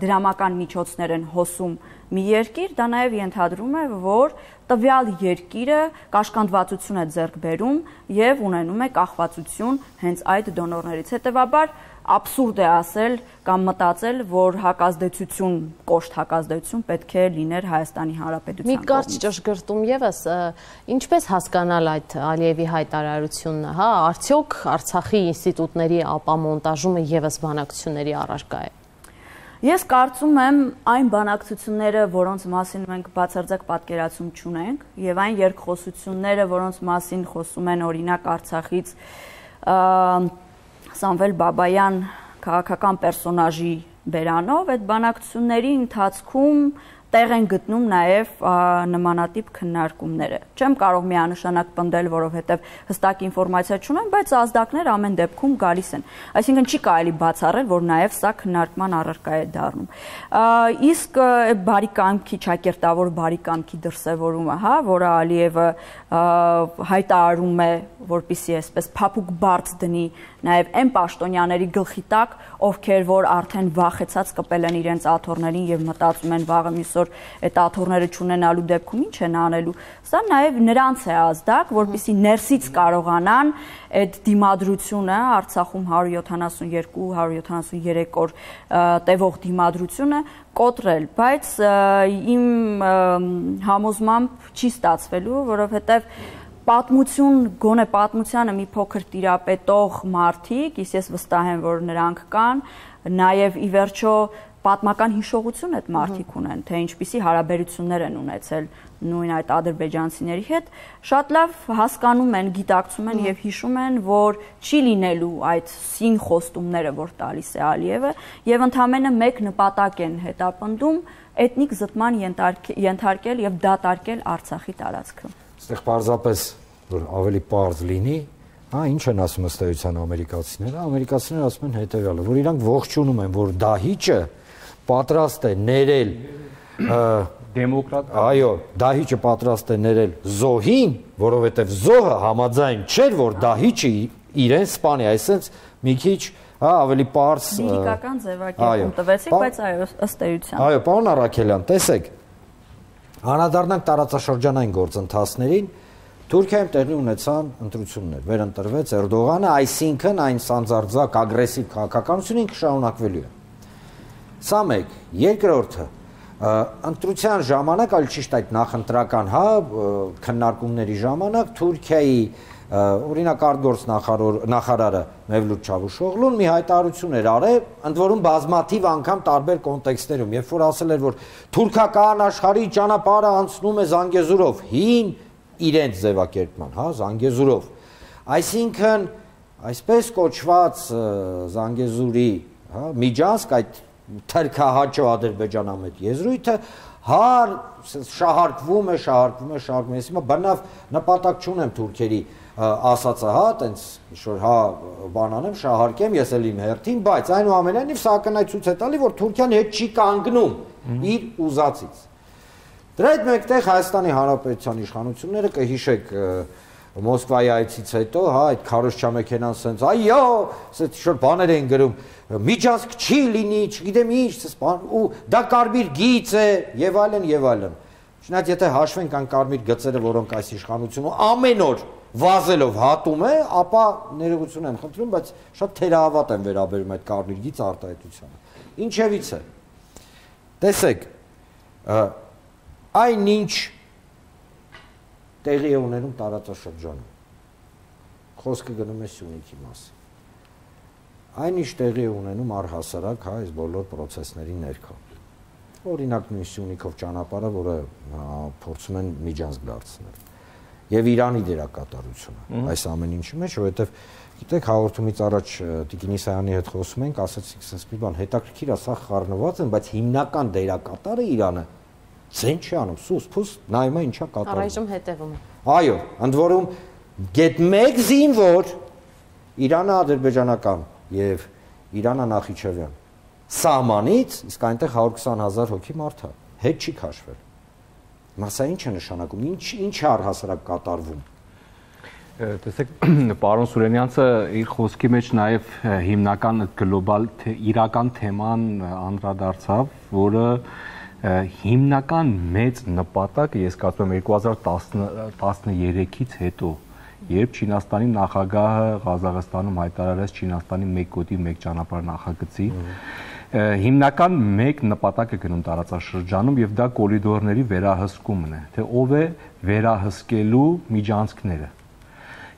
դրամական միջոցներ են հոսում մի երկիր, դա նաև ենթադրում է, որ տվյալ երկիրը կաշկանդվածություն է ձեռք բերում եւ ունենում է կախվածություն հենց այդ դոնորներից։ Հետևաբար абսուրդ է ասել կամ մտածել, որ հակազդեցություն, կոշտ հակազդեցություն պետք է լիներ Հայաստանի Հանրապետության կողմից։ Մի կարճ ճշգրտում եւս, ինչպես հասկանալ այդ Ալիևի հայտարարությունը, հա, արդյոք Արցախի ինստիտուտների ապամոնտաժումը եւս բանակցությունների առարկա է։ Ես կարծում եմ այն բանակցությունները, որոնց մասին մենք բացարձակ պատկերացում չունենք, եւ այն երկխոսությունները, որոնց մասին խոսում են օրինակ Արցախից Սամվել Բաբայան քաղաքական պերսոնաժի բերանով, այդ բանակցությունների ընթացքում տեղ են գտնում նաև նմանատիպ քննարկումները։ Չեմ կարող միանշանակ պնդել, որովհետև հստակ ինֆորմացիա չունեմ, բայց ազդակներ ամեն դեպքում գալիս են։ Այսինքն չի կարելի բացառել, որ նաև սա քննարկման առարկա է դառնում։ Իսկ բարի կամքի, ճակերտավոր բարի կամքի դրսևորումը, հա, որը Ալիևը հայտարարում է, որպեսզի այսպես փափուկ բարձ դնի նաև այն պաշտոնյաների գլխի տակ, ովքեր որ արդեն վախեցած կպել են իրենց աթոռներին եւ մտածում են վաղը միսօր այդ աթոռները չունենալու դեպքում ինչ են անելու։ Սա նաև նրանց է ազդակ, որպեսզի ներսից կարողանան այդ դիմադրությունը Արցախում 172-173 օր տևող դիմադրությունը կոտրել, բայց իմ համոզմամբ չի ստացվելու, որովհետև պատմություն, գոնե պատմությանը մի փոքր տիրապետող մարդիկ, ես վստահ եմ, որ նրանք կան, նաև ի վերջո պատմական հիշողություն այդ մարդիկ ունեն, թե ինչպիսի հարաբերություններ են ունեցել նույն այդ ադրբեջանցիների հետ, շատ լավ հասկանում են, գիտակցում են եւ հիշում են, որ չի լինելու այդ սին խոստումները, որ տալիս է Ալիևը, եւ ընդամենը մեկ նպատակ են հետապնդում էթնիկ զտման ենթարկել եւ դատարկել Արցախի տարածքը։ Այստեղ պարզապես որ ավելի պարզ լինի, հա, ինչ են ասում ըստ էության ամերիկացիները, ամերիկացիները ասում են հետեւյալը, որ իրանք ողջունում են, որ դահիճը պատրաստ է ներել դեմոկրատ, այո, դահիճը պատրաստ է ներել զոհին, որովհետև զոհը համաձայն չէր, որ դահիճը իրեն սպանի, այսինքն մի քիչ, հա, ավելի պարզ լիրիկական ձևակերպում տվեցիք, բայց այո, ըստ էության։ Այո, պարոն Առաքելյան, տեսեք, անդրադառնանք տարածաշրջանային գործընթացներին, Թուրքիայում տեղի ունեցան ընտրություններ, վերընտրվեց Էրդողանը, այսինքն այն սանձարձակ ագրեսիվ քաղաքականությունը ինքը շարունակվելու է։ Սա մեկ, երկրորդը, ընտրության ժամանակ, այլ ճիշտ այդ նախընտրական, քննարկումների ժամանակ Թուրքիայի օրինակ արտգործ նախարարը Մևլութ Չավուշօղլուն մի հայտարարություն էր արել, ընդ որում բազմաթիվ անգամ տարբեր կոնտեքստերում, երբ որ ասել էր, որ թուրքական աշխարհի ճանապարհը անցնում է Զանգեզուրով, հին իրենց ձևակերպման, Զանգեզուրով։ Այսինքն, այսպես կոչված Զանգեզուրի, միջանցք այդ թրքահաճո ադրբեջանամետ եզրույթը շահարկվում է, հիմա բնավ նպատակ չունեմ թուրքերի ասածը, տենց ինչ-որ բանանեմ, շահարկեմ, ես էլ իմ հերթին, բայց այնուամենայնիվ սա ակնհայտ է տալի, որ Թուրքիան հետ չի կանգնում իր ուզածից։ Դրա հետ մեկտեղ Հայաստանի Հանրապետության իշխանությունները կհիշեք Մոսկվայի այցից հետո, այդ քարոզչա մեքենան սենց, այո, ասეთ ինչ-որ բաներ էին գրում, միջանցք չի լինի, չգիտեմ ինչ, ու դա կարմիր գիծ է, եւ այլն, եւ այլն։ Չնայած եթե հաշվենք այն կարմիր գծերը, որոնք այս իշխանությունը ամեն օր վազելով հատում է, ապա ներողություն եմ խնդրում, բայց շատ թերահավատ եմ վերաբերում այդ կարմիր գիծ արտահայտությանը։ Ինչևից է։ Տեսեք, այնինչ տեղի է ունենում տարածաշրջանում։ Խոսքը գնում է Սյունիքի մասին։ Այնինչ տեղի է ունենում առհասարակ այս բոլոր process-ների ներքո։ Օրինակ նույն Սյունիքով ճանապարհը, որը փորձում են միջանցք դարձնել։ Եվ Իրանի դերակատարությունը այս ամեն ինչի մեջ, որովհետև գիտեք, հաղորդումից առաջ Տիկին Իսայանի հետ խոսում ենք, ասացիք, ասես մի բան, հետաքրքիր է, սա խառնված են, բայց հիմնական դերակատարը Իրանը ցեն չի անում, սուս-փուս նայում է ինչա կատարվում։ Առայժմ հետևում է։ Այո, ընդ որում գետ մեկ զինվոր Իրանը ադրբեջանական եւ Իրանը Նախիջևյան սահմանից, իսկ այնտեղ 120,000 հոգի մարդ է, հետ չի քաշվել։ Մասա ինչ է նշանակում, ինչ է առհասարակ կատարվում։ Տեսեք, պարոն Սուրենյանցը իր խոսքի մեջ նաև հիմնական գլոբալ իրական թեման անդրադարձավ, որը հիմնական մեծ նպատակը, ես կարծում եմ 2013-ից հետո, երբ Չինաստանի նախագահը Ղազախստանում հայտարարեց Չինաստանի մեկ գոտի մեկ ճանապարհ նախագծի, հիմնական մեկ նպատակ է գնում տարածաշրջանում եւ դա կորիդորների վերահսկումն է, թե ով է վերահսկելու միջանցքները։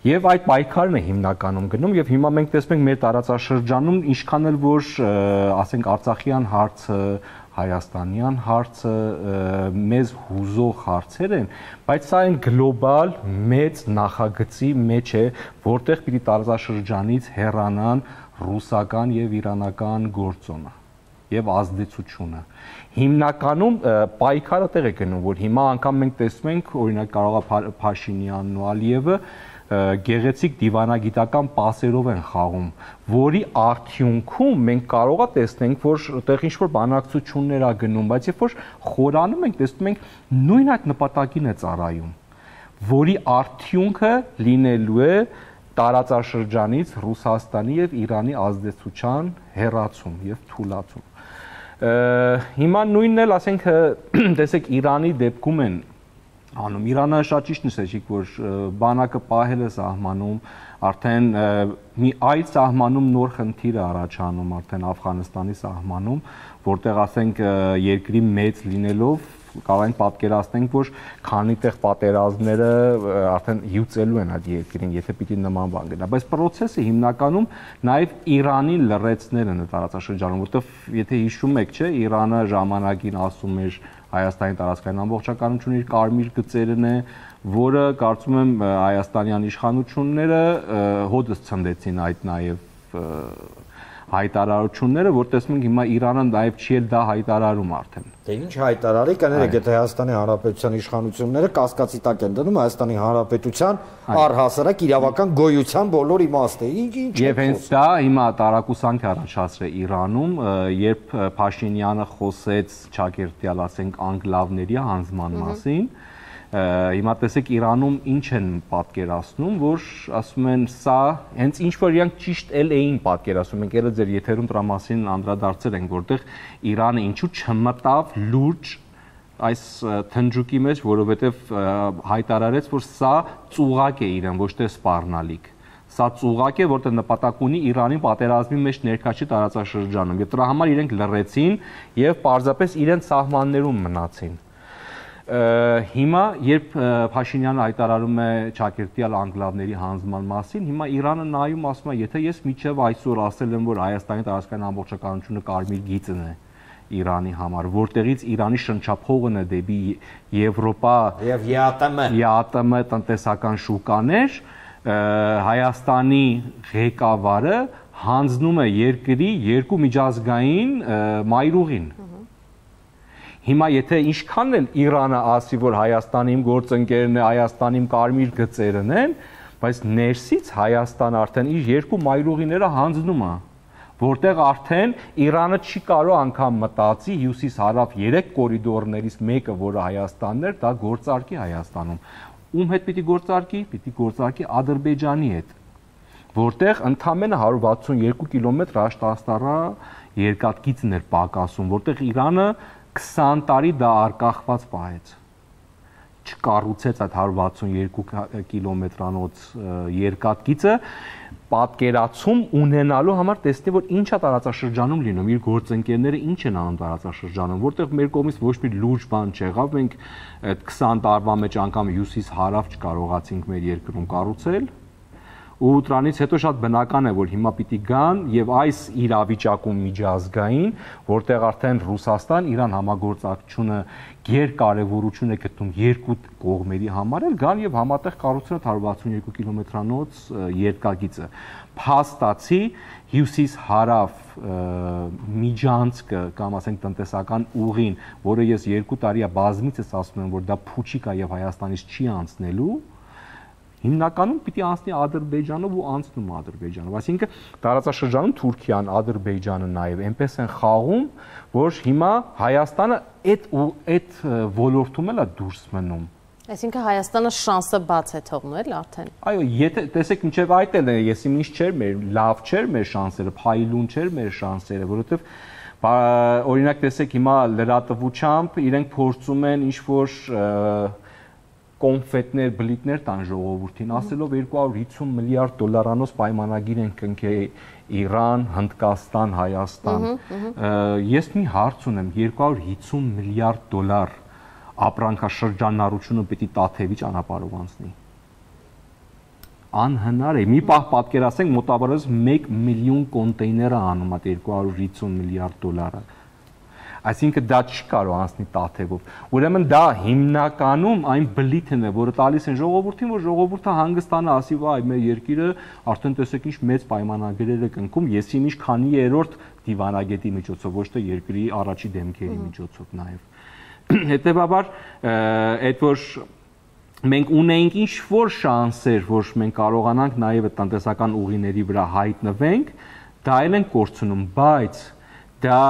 Եվ այդ պայքարն է հիմնականում գնում եւ հիմա մենք տեսնում ենք մեր տարածաշրջանում ինչքան էլ որ ասենք Արցախյան հարցը, Հայաստանյան հարցը մեզ հուզող հարցեր են, բայց սա այն գլոբալ մեծ նախագծի մեջ է, որտեղ պիտի տարածաշրջանից հեռանան ռուսական եւ իրանական գործոնը եւ ազդեցությունը։ Հիմնականում պայքարը տեղ է գնում, որ հիմա անգամ մենք տեսնում ենք, օրինակ կարող է Փաշինյանն ու Ալիևը գեղեցիկ դիվանագիտական պասերով են խաղում, որի արդյունքում մենք կարող է տեսնենք, որ այդտեղ ինչ-որ բանակցություններ ա գնում, բայց երբ որ խորանում ենք, տեսնում ենք նույն այդ նպատակին է ծառայում, որի արդյունքը լինելու է տարածաշրջանից Ռուսաստանի եւ Իրանի ազդեցության հեռացում եւ թուլացում։ Հիմա նույնն էլ, ասենք, տեսեք Իրանի դեպքում են անում։ Իրանը շատ ճիշտ նշեցիք, որ բանակը պահել է սահմանում, արդեն մի այդ սահմանում նոր խնդիր է առաջանում, արդեն Աֆղանստանի սահմանում, որտեղ ասենք երկրի մեծ լինելով կարող ենք պատկերացնենք, որ քանի տեղ պատերազմները արդեն հյուծելու են այդ երկրին, եթե պիտի նման բան գնա, բայց process-ը հիմնականում նաև Իրանին լրացնելն է տարածաշրջանում, որտեղ եթե հիշում եք, չէ, Իրանը ժամանակին ասում էր Հայաստանի տարածքային ամբողջականությունը իր կարմիր գծերն է, որը կարծում եմ հայաստանյան իշխանությունները հոդս ցնդեցին այդ նաև հայտարարությունները, որ տեսնում ենք հիմա Իրանը նաև չի էլ դա հայտարարում արդեն։ Դե ինչ հայտարարի, կներեք, եթե Հայաստանի Հանրապետության իշխանությունները կասկածի տակ են դնում Հայաստանի Հանրապետության առհասարակ իրավական գոյության բոլոր իմաստը։ Եվ հենց դա հիմա տարակուսանք առաջացրել Իրանում, երբ Փաշինյանը խոսեց Չակերտյալ, ասենք, անկլավների հանձնման մասին, հիմա տեսեք Իրանում ինչ են պատկերացնում, որ ասում են սա հենց ինչ որ իրանք ճիշտ էին պատկերացնում, մենք ելը ձեր եթերում դրա մասին անդրադարձել ենք, որտեղ Իրանը ինչու չմտավ լուրջ այս թնջուկի մեջ, որովհետև հայտարարեց, որ սա ծուղակ է իրեն, ոչ թե սպառնալիք։ Սա ծուղակ է, որտեղ նպատակ ունի Իրանին պատերազմի մեջ ներկա չի տարածաշրջանում։ Եվ դրա համար իրենք լռեցին եւ պարզապես իրենց սահմաններում մնացին։ Հիմա երբ Փաշինյանը հայտարարում է ճակերտյալ անկլավների հանձնման մասին, հիմա Իրանը նայում ասում է, եթե ես միջև այսօր ասել եմ, որ Հայաստանի տարածքային ամբողջականությունը կարմիր գիծն է Իրանի համար, որտեղից Իրանի շնչափողն է դեպի Եվրոպա եւ ԵԱՏՄ տնտեսական շուկաներ, Հայաստանի ղեկավարը հանձնում է երկրի երկու միջազգային մայրուղին։ Հիմա եթե ինչքան էլ Իրանը ասի, որ Հայաստանի իմ գործընկերն է, Հայաստանի իմ կարմիր գծերն են, բայց ներսից Հայաստանը արդեն իր երկու մայրուղիները հանձնում է, որտեղ արդեն Իրանը չի կարող անգամ մտածի հյուսիս-հարավ 3 կորիդորներից մեկը, որը Հայաստանն էր, դա գործարկի Հայաստանում։ Ում հետ պիտի գործարկի? Պիտի գործարկի Ադրբեջանի հետ, որտեղ ընդամենը 162 կիլոմետր աշտաստառա երկաթգիծն էր պակասում, որտեղ Իրանը 20 տարի դա արկախված պահեց, չկառուցեց այդ 162 կիլոմետրանոց երկաթգիծը, պատկերացում ունենալու համար տեսնի, որ ինչ է տարածաշրջանում լինում, իր գործընկերները ինչ են անում տարածաշրջանում, որտեղ մեր կողմից ոչ մի լուրջ բան չեղավ, մենք այդ 20 տարվա մեջ անգամ հյուսիս-հարավ չկարողացինք մեր երկրում կառուցել, ու դրանից հետո շատ բնական է, որ հիմա պիտի գան եւ այս իրավիճակում միջազգային, որտեղ արդեն Ռուսաստան-Իրան համագործակցությունը գերկարևորություն է գտնում երկու կողմերի համար, գան եւ համատեղ կառուցեն 162 կիլոմետրանոց երկաթգիծը։ Փաստացի հյուսիս-հարավ միջանցքը կամ ասենք տնտեսական ուղին, որը ես 2 տարի է բազմիցս ասում եմ, որ դա փուչիկ է եւ Հայաստանից չի անցնելու, հիմնականում պիտի անցնի Ադրբեջանով ու անցնում Ադրբեջանով, այսինքն տարածաշրջանում Թուրքիան, Ադրբեջանը նաև այնպես են խաղում, որ հիմա Հայաստանը այդ ոլորտում էլ է դուրս մնում։ Այսինքն Հայաստանը շանսը բաց է թողնում էլ արդեն։ Այո, եթե տեսեք մինչև այդ էլ է, ես ինչ չէր մեր լավ չէր մեր շանսերը, փայլուն չէր մեր շանսերը, որովհետև օրինակ տեսեք հիմա լրատվությամբ իրենք փորձում են ինչ որ կոնֆետներ, բլիթներ տան ժողովրդին, ասելով 250 միլիարդ դոլարանոց պայմանագիր են կնքել Իրան, Հնդկաստան, Հայաստան։ Ես մի հարց ունեմ, 250 միլիարդ դոլար ապրանքաշրջանառությունը պիտի Տաթևի ճանապարհով անցնի։ Անհնար է։ Մի պահ պատկերացնենք մոտավորապես 1 միլիոն կոնտեյներ է անում այդ 250 միլիարդ դոլարը։ Այսինքն դա չի կարող անցնի Տաթևով։ Ուրեմն դա հիմնականում այն բլիթն է, որը տալիս են ժողովրդին, որ ժողովուրդը հանգստանա, ասի, վայ, մեր երկիրը արդեն տեսեք ինչ մեծ պայմանագրեր է կնքում, ես ինչ քանի երրորդ դիվանագետի միջոցով, ոչ թե երկրի առաջի դեմքերի միջոցով նաև։ Հետևաբար, այդ որ մենք ունենք ինչ որ շանսեր, որ մենք կարողանանք նաև այդ տնտեսական ուղիների վրա հայտնվենք, դա էլ են կորցնում, բայց դա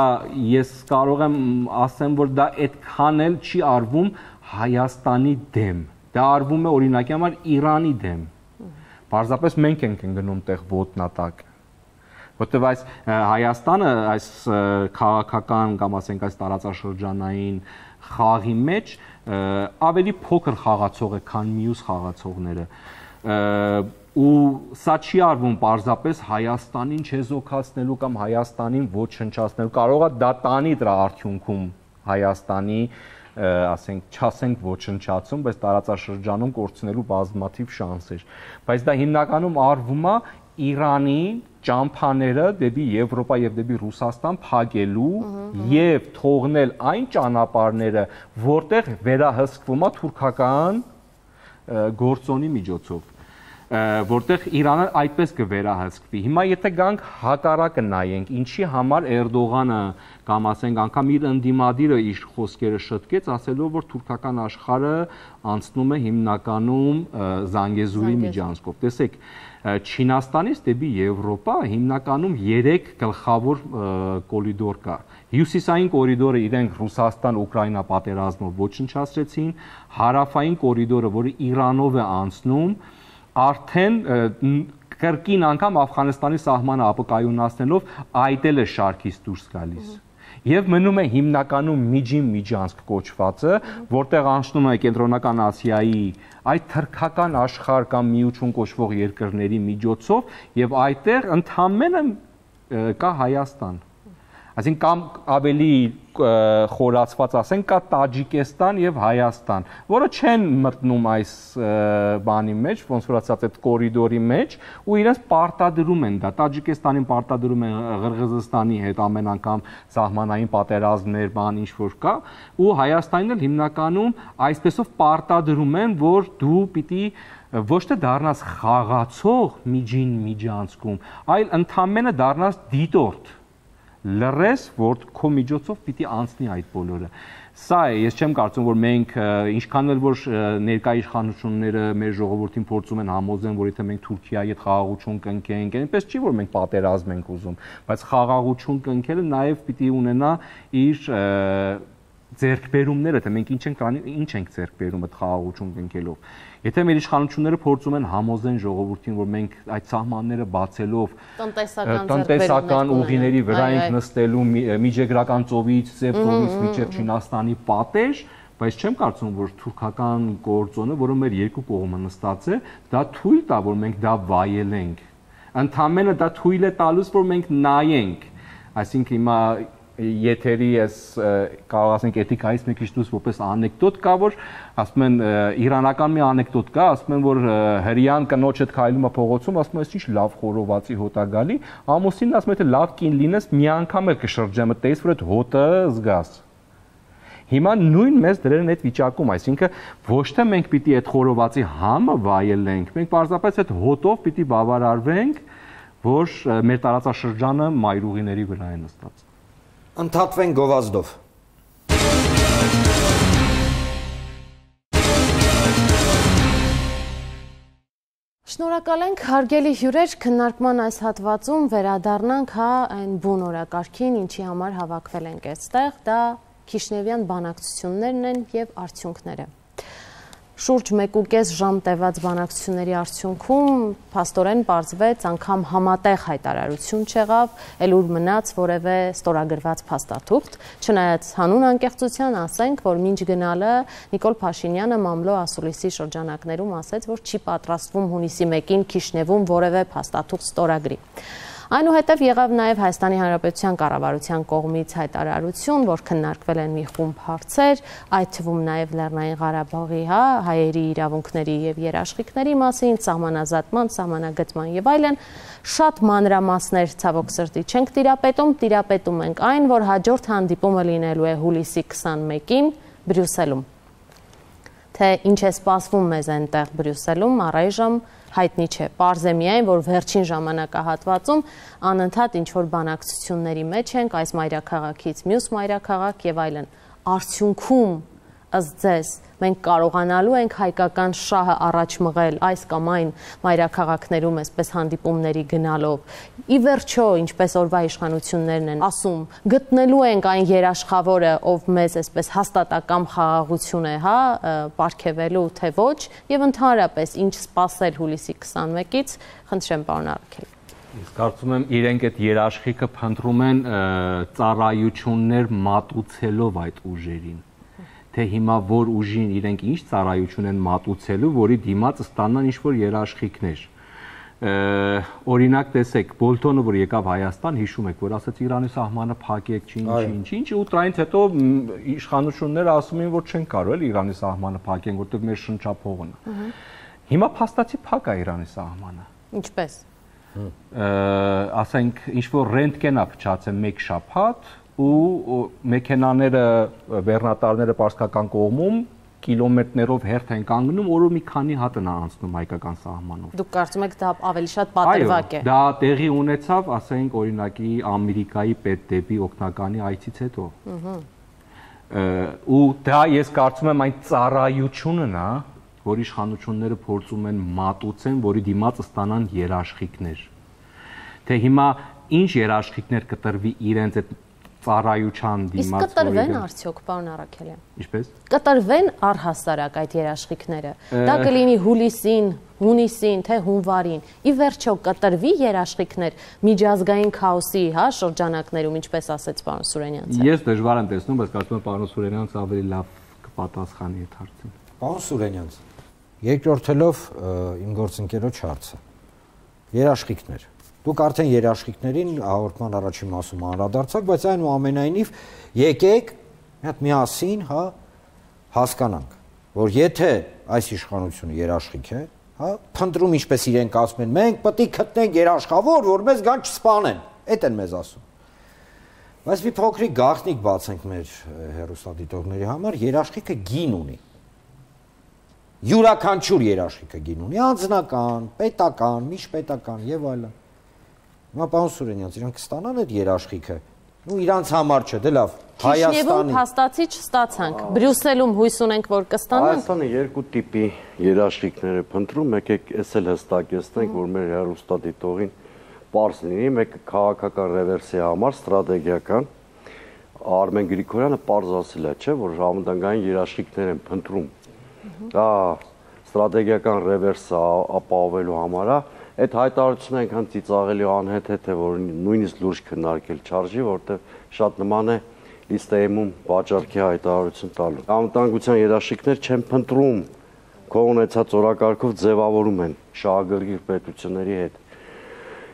ես կարող եմ ասեմ, որ դա այդքան էլ չի արվում Հայաստանի դեմ, դա արվում է օրինակի համար Իրանի դեմ, պարզապես մենք ենք ընկնում տեղ ոտնատակ, որտեղ այս Հայաստանը այս քաղաքական կամ ասենք այս տարածաշրջանային խաղի մեջ ավելի փոքր խաղացող է, քան մյուս խաղացողները, ու սա չի արվում պարզապես Հայաստանին չեզոքացնելու կամ Հայաստանին ոչնչացնելու, կարող է դա տանի դրա արդյունքում Հայաստանի, ասենք, չասենք ոչնչացում, բայց տարածաշրջանում կորցնելու բազմաթիվ շանսեր, բայց դա հիմնականում արվում է Իրանի ճամփաները դեպի Եվրոպա եւ դեպի Ռուսաստան փակելու եւ թողնել այն ճանապարհները, որտեղ վերահսկվում է թուրքական գործոնի միջոցով, որտեղ Իրանը այդպես կվերահսկվի։ Հիմա եթե գանք հակառակը նայենք, ինչի համար Էրդողանը կամ ասենք անգամ իր ընդդիմադիրը իր խոսքերը շտկեց, ասելով որ թուրքական աշխարհը անցնում է հիմնականում Զանգեզուրի միջանցքով։ Տեսեք, Չինաստանից դեպի Եվրոպա հիմնականում 3 գլխավոր կորիդոր կա։ Հյուսիսային կորիդորը իրենք Ռուսաստան-Ուկրաինա պատերազմով ոչնչացրեցին, հարավային կորիդորը, որը Իրանով է անցնում, արդեն կրկին անգամ Աֆղանստանի սահմանը ապկայունացնելով այդ էլ է շարքից դուրս գալիս։ Եվ մնում է հիմնականում միջին միջանցք կոչվածը, որտեղ անցնում է Կենտրոնական Ասիայի այդ թրքական աշխարհ կամ միություն կոչվող երկրների միջոցով եւ այդտեղ ընդամենը կա Հայաստան։ Այսինքն կամ ավելի խորացված ասենք կա Տաջիկստան եւ Հայաստան, որը չեն մտնում այս բանի մեջ, ոնց որ ասած այդ կորիդորի մեջ, ու իրենց պարտադրում են դա։ Տաջիկստանին պարտադրում են Ղրղըզստանի հետ ամեն անգամ սահմանային պատերազմներ, բան ինչ որ կա, ու Հայաստանին էլ հիմնականում այսպեսով պարտադրում են, որ դու պիտի ոչ թե դառնաս խաղացող միջին միջանցքում, այլ ընդամենը դառնաս դիտորդ լրես, որ քո միջոցով պիտի անցնի այդ բոլորը։ Սա է, ես չեմ կարծում, որ մենք ինչքան էլ որ ներկա իշխանությունները մեր ժողովրդին փորձում են համոզեն, որ եթե մենք Թուրքիայի հետ խաղաղություն կնքենք, այնպես չի, որ մենք պատերազմ ենք ուզում, բայց խաղաղություն կնքելը նաև պիտի ունենա իր ձեռքբերումները, թե մենք ինչ ենք ձեռքբերում այդ խաղաղություն կնքելով։ Եթե մեր իշխանությունները փորձում են համոզեն ժողովրդին, որ մենք այդ սահմանները բացելով տնտեսական ուղիների վրա ենք նստելու Միջեգրական ծովից, Սև ծովից մինչև Չինաստանի պատեժ, բայց չեմ կարծում, որ թուրքական գործոնը, որը մեր երկու կողմը նստած է, դա թույլ տա, որ մենք դա վայելենք։ Ընդամենը դա թույլ է տալուց, որ մենք նայենք։ Այսինքն հիմա եթերի ես կարող ասենք էթիկայից մի քիչ դուրս որպես անեկդոտ կա, որ ասում են իրանական մի անեկդոտ կա, ասում են, որ հրեան կնոջ հետ քայլում է փողոցում, ասում են, ինչ լավ խորովածի հոտ է գալի, ամուսինն ասում է, թե լավ կին լինես, մի անգամ էլ կշրջեմ, տես որ այդ հոտը զգաս։ Հիմա նույն մեզ դրել են այդ վիճակում, այսինքն ոչ թե մենք պիտի այդ խորովածի համը վայելենք, մենք պարզապես այդ հոտով պիտի բավարարվենք, որ մեր տարածաշրջանը մայրուղիների վրա է նստած։ Ընդհատվեն գովազդով։ Շնորհակալ ենք, հարգելի հյուրեր, քննարկման այս հատվածում վերադառնանք այն բուն օրակարգին, ինչի համար հավաքվել ենք այստեղ, դա Քիշնևյան բանակցություններն են եւ արդյունքները։ Շուրջ 1.5 ժամ տևած բանակցությունների արդյունքում փաստորեն պարզվեց անգամ համատեղ հայտարարություն չեղավ, էլ ուր մնաց որևէ ստորագրված փաստաթուղթ, չնայած հանուն անկեղծության ասենք, որ մինչ գնալը Նիկոլ Փաշինյանը Մամլո ասուլիսի շրջանակներում ասեց, որ չի պատրաստվում հունիսի 1-ին Քիշնևում որևէ փաստաթուղթ ստորագրի։ Այնուհետև եղավ նաև Հայաստանի Հանրապետության կառավարության կողմից հայտարարություն, որ քննարկվել են մի խումբ հարցեր, այդ թվում նաև Լեռնային Ղարաբաղի հայերի իրավունքների եւ երաշխիքների մասին, սահմանազատման, սահմանագծման եւ այլն, շատ մանրամասներ ցավոք սրտի չենք տիրապետում ենք այն, որ հաջորդ հանդիպումը լինելու է հուլիսի 21-ին Բրյուսելում։ Թե ինչ է սպասվում մեզ այնտեղ Բրյուսելում, առայժմ հայտնի չէ, պարզ է միայն, որ վերջին ժամանակահատվածում անընդհատ ինչ-որ բանակցությունների մեջ ենք, այս մայրաքաղաքից մյուս մայրաքաղաք եւ այլն, արդյունքում ըստ ձեզ մենք կարողանալու ենք հայկական շահը առաջ մղել այս կամ այն մայրաքաղաքներում այսպես հանդիպումների գնալով, ի վերջո, ինչպես օրվա իշխանություններն են ասում, գտնելու ենք այն երաշխավորը, ով մեզ այսպես հաստատակամ խաղաղություն է, պարգևելու թե ոչ, եւ ընդհանրապես ինչ սպասել հուլիսի 21-ից, խնդրեմ պարոն Առաքել։ Ես կարծում եմ իրենք այդ երաշխիքը փնտրում են ծառայություններ մատուցելով այդ ուժերին, թե հիմա որ ուժին իրենք ինչ ծառայություն են մատուցելու, որի դիմաց ստանան ինչ-որ երաշխիքներ։ Օրինակ տեսեք, Բոլթոնը, որ եկավ Հայաստան, հիշում եք, որ ասաց Իրանի սահմանը փակեք, ինչ, ու դրանից հետո իշխանությունները ասում են, որ չեն կարող էլ Իրանի սահմանը փակեն, որտեղ մեր շնչափողն է։ Հիմա փաստացի փակ է Իրանի սահմանը։ Ինչպես։ Ասենք, ինչ-որ ռենտգեն է փչացել մեկ շաբաթ, ու մեքենաները, բեռնատարները պարսկական կողմում կիլոմետրերով հերթ են կանգնում, որը մի քանի հատ են անցնում հայկական սահմանով։ Դուք կարծում եք դա ավելի շատ պատրվակ է։ Դա տեղի ունեցավ, ասենք, օրինակի Ամերիկայի պետդեպի օգնականի այցից հետո։ Ու դա ես կարծում եմ այն ծառայությունն է, որ իշխանությունները փորձում են մատուցեն, որի դիմաց ստանան երաշխիքներ։ Թե հիմա ինչ երաշխիքներ կտրվի իրենց այդ ծառայության դիմաց։ Իսկ կտրվեն արդյոք, պարոն Առաքելյան։ Ինչպես։ Կտրվեն առհասարակ այդ երաշխիքները։ Դա կլինի հուլիսին, հունիսին, թե հունվարին։ Ի վերջո կտրվի երաշխիքներ միջազգային քաոսի, շրջանակներում, ինչպես ասեց պարոն Սուրենյանցը։ Ես դժվար եմ տեսնում, բայց կարծում եմ պարոն Սուրենյանցը ավելի լավ կպատասխանի այդ հարցին։ Պարոն Սուրենյանց, երկրորդելով իմ գործընկերոջ հարցը։ Երաշխիքներ։ Դուք արդեն երաշխիքներին հաղորդման առաջին մասում անդրադարձաք, բայց այնուամենայնիվ եկեք մի հատ միասին, հասկանանք, որ եթե այս իշխանությունը երաշխիք է, փնտրում ինչպես իրենք ասում են, մենք պետք է գտնենք երաշխավոր, որ մեզ գան չսպանեն, այդ են մեզ ասում։ Բայց մի փոքրիկ գաղտնիք բացենք մեր հեռուստադիտողների համար, երաշխիքը գին ունի։ Յուրաքանչյուր երաշխիքը գին ունի, անձնական, պետական, միջպետական եւ այլն։ Հիմա պարոն Սուրենյանց, իրանք կստանան այդ երաշխիքը։ Ու իրանց համար չէ, դե լավ, Հայաստանի փաստացի չստացանք։ Բրյուսելում հույս ունենք, որ կստանանք։ Հայաստանը երկու տիպի երաշխիքներ է փնտրում, եկեք էս էլ հստակեցնենք, որ մեր հեռուստադիտողին պարզ լինի, մեկը քաղաքական ռևերսի համար, ստրատեգիական։ Արմեն Գրիգորյանը պարզ ասել է, չէ, որ համընդհանրային երաշխիքներ են փնտրում։ Դա ստրատեգիական ռևերսը ապահովելու համար է։ Այդ հայտարարությունը այնքան ծիծաղելի ու անհեթեթ է, որ նույնիսկ լուրջ քննարկել չարժի, որտեղ շատ նման է լիստեյմում վաճառքի հայտարարություն տալու։ Անվտանգության երաշխիքներ չեն փնտրում, քո ունեցած օրակարգով ձևավորում են շահագրգիռ պետությունների հետ։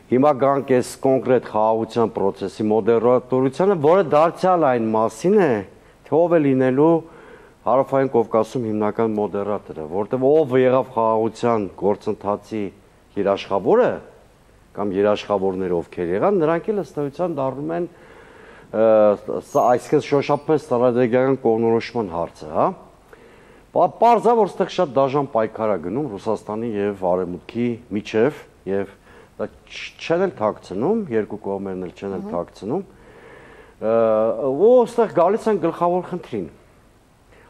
Հիմա գանք այս կոնկրետ խաղաղության process-ի մոդերատորությանը, որը դարձյալ այն մասին է, թե ով է լինելու Հարավային Կովկասում հիմնական մոդերատորը, որտեղ ով եղավ խաղաղության գործընթացի երաշխավորը կամ երաշխավորները ովքեր եղան, նրանք էլ ըստ էության դառնում են այսինքն շոշափեն ստրատեգիական կողմնորոշման հարցը, հա։ Պարզա որ այստեղ շատ դաժան պայքար է գնում Ռուսաստանի եւ Արևմուտքի միջև եւ դա չեն էլ թաքցնում, երկու կողմերն էլ չեն էլ թաքցնում։ Ու այստեղ գալիս են գլխավոր խնդրին։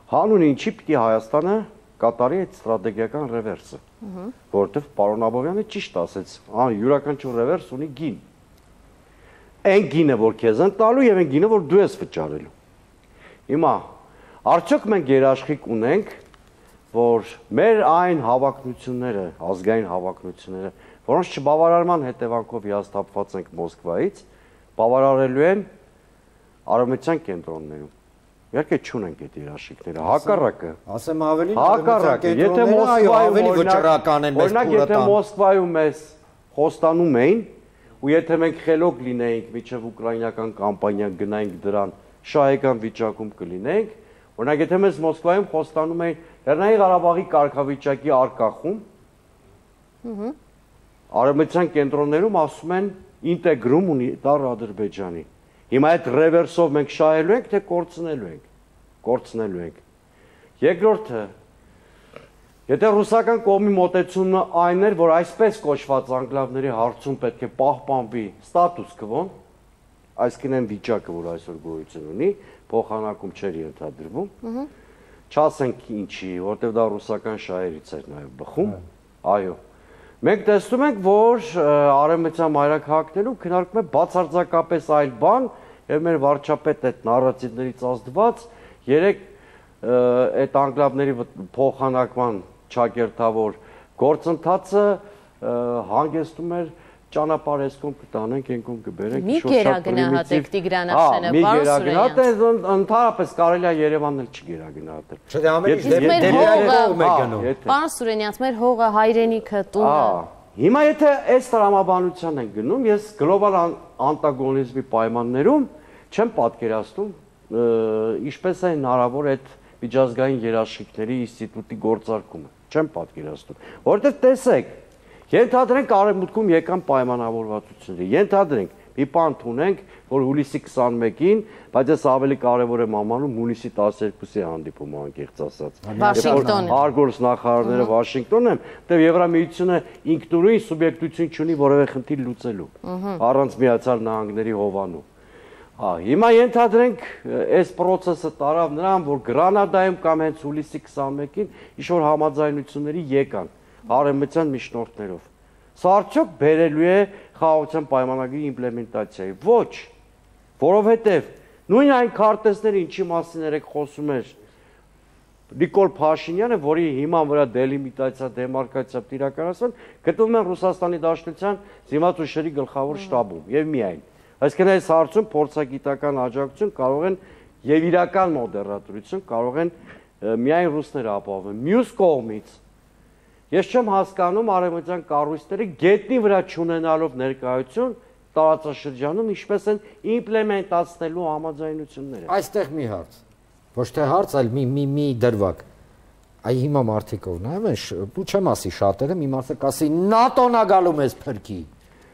Հանուն ինչի պիտի Հայաստանը կատարի այդ ստրատեգիական ռևերսը, որովհետև պարոն Աբովյանը ճիշտ ասեց, յուրաքանչյուր ռևերս ունի գին։ Այն գինը, որ քեզ են տալու եւ այն գինը, որ դու ես վճարելու։ Հիմա արդյոք մենք երաշխիք ունենք, որ մեր այն հավակնությունները, ազգային հավակնությունները, որոնց չբավարարման հետևանքով հիասթափված ենք Մոսկվայից, բավարարելու են արևմտյան կենտրոններում։ Իհարկե չունենք այդ երաշխիքները, հակառակը։ Ասեմ ավելին, հակառակը, եթե ավելի վճռական են մեզ փուրը տան։ Օրինակ, եթե Մոսկվայում մեզ խոստանում էին, ու եթե մենք խելոք լինեինք, միջև ուկրաինական կամպանիա գնայինք դրան, շահեկան վիճակում կլինենք, օրինակ, եթե մեզ Մոսկվայում խոստանում էին Լեռնային Ղարաբաղի կարգավիճակի արկախում, արևմտյան կենտրոններում ասում են ինտեգրում ունի դառ Ադրբեջանի։ Հիմա այդ ռևերսով մենք շահելու ենք, թե կորցնելու ենք։ Երկրորդը, եթե ռուսական կողմի մոտեցումը այն էր, որ այսպես կոչված անկլավների հարցում պետք է պահպանվի ստատուս քվոն, այսինքն այն վիճակը, որ այսօր գոյություն ունի, փոխանակում չէր ենթադրվում, չասենք ինչի, որտեղ դա ռուսական շահերից էր նաև բխում, այո։ Մենք տեսնում ենք, որ արևմտյան մայրաքաղաքներում քննարկվում է բացարձակապես այլ բան, եւ մեր վարչապետը այդ նարատիվներից ազդված երեք այդ անկլավների փոխանակման ճակերտավոր գործընթացը հանգեցնում էր ճանապարհ էսկոմ կտանենք, ենկոմ կբերենք, մի գերագնահատեք Տիգրան Ախշենը, պարոն Սուրենյան։ Ընդհանրապես կարելի է Երևանն էլ չգերագնահատել։ Չէ, դե ամենից Պարոն Սուրենյանց, մեր հողը, հայրենիքը, տունը։ Հիմա եթե այս տրամաբանության են գնում, ես գլոբալ անտագոնիզմի պայմաններում չեմ պատկերացնում, ինչպես է հնարավոր այդ միջազգային երաշխիքների ինստիտուտի գործարկումը։ Չեմ պատկերացնում, որովհետև տեսեք, ենթադրենք արևմուտքում եկան պայմանավորվածությունները, ենթադրենք մի բան ունենք, որ հուլիսի 21-ին, բայց ես ավելի կարևոր եմ համարում հուլիսի 12-ի հանդիպումը անկեղծ ասած։ Վաշինգտոն։ Արգորս նախարարները Վաշինգտոն են, որտեղ Եվրամիությունը ինքնուրույն սուբյեկտություն չունի որևէ խնդիր լուծելու, առանց Միացյալ Նահանգների հովանու։ Հիմա ենթադրենք այս process-ը տարավ նրան, որ Գրանադայում կամ հենց հուլիսի 21-ին ինչ-որ համաձայնությունների եկան արևմտյան միջնորդներով։ Սա արդյոք բերելու է խաղաղության պայմանագրի իմպլեմենտացիայի։ Ոչ, որովհետև Նույն այն քարտեզները, ինչի մասին երեք խոսում էր Նիկոլ Փաշինյանը, որի հիման վրա դելիմիտացիա, դեմարկացիա իրականացան, գտնվում են Ռուսաստանի Դաշնության զինված ուժերի գլխավոր շտաբում եւ միայն։ Այսինքն այս հարցում փորձագիտական աջակցություն կարող են եւ իրական մոդերատորություն կարող են միայն ռուսները ապահովել։ Մյուս կողմից ես չեմ հասկանում արևմտյան կառույցները գետնի վրա չունենալով ներկայություն տարածաշրջանում ինչպես են իմպլեմենտացնելու համաձայնությունները։ Այստեղ մի հարց, ոչ թե հարց, այլ մի դրվագ։ Այ հիմա մարդիկով նայում են, ու չեմ ասի շատերը, մի մարդը կասի ՆԱՏՕ-ն ա գալու մեզ փրկի։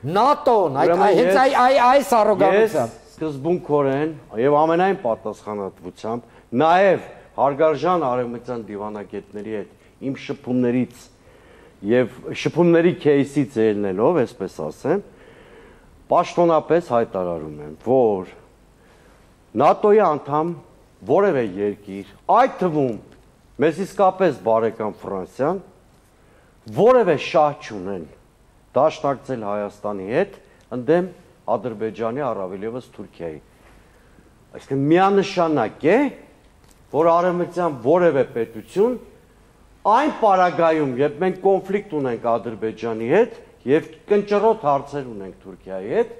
ՆԱՏՕ-ն, հենց այս առոգանությամբ։ Ես սկզբունքորեն եւ ամենայն պատասխանատվությամբ նաեւ հարգարժան արևմտյան դիվանագետների հետ իմ շփումներից եւ շփումների քեյսից ելնելով, այսպես ասեմ, պաշտոնապես հայտարարում եմ, որ ՆԱՏՕ-ի անդամ որևէ երկիր, այդ թվում մեզ իսկապես բարեկամ Ֆրանսիան, որևէ շահ չունեն դաշնակցել Հայաստանի հետ ընդդեմ Ադրբեջանի, առավել ևս Թուրքիայի։ Այսինքն միանշանակ է, որ արևմտյան որևէ պետություն այն պարագայում, երբ մենք կոնֆլիկտ ունենք Ադրբեջանի հետ եւ կնճռոտ հարցեր ունենք Թուրքիայի հետ,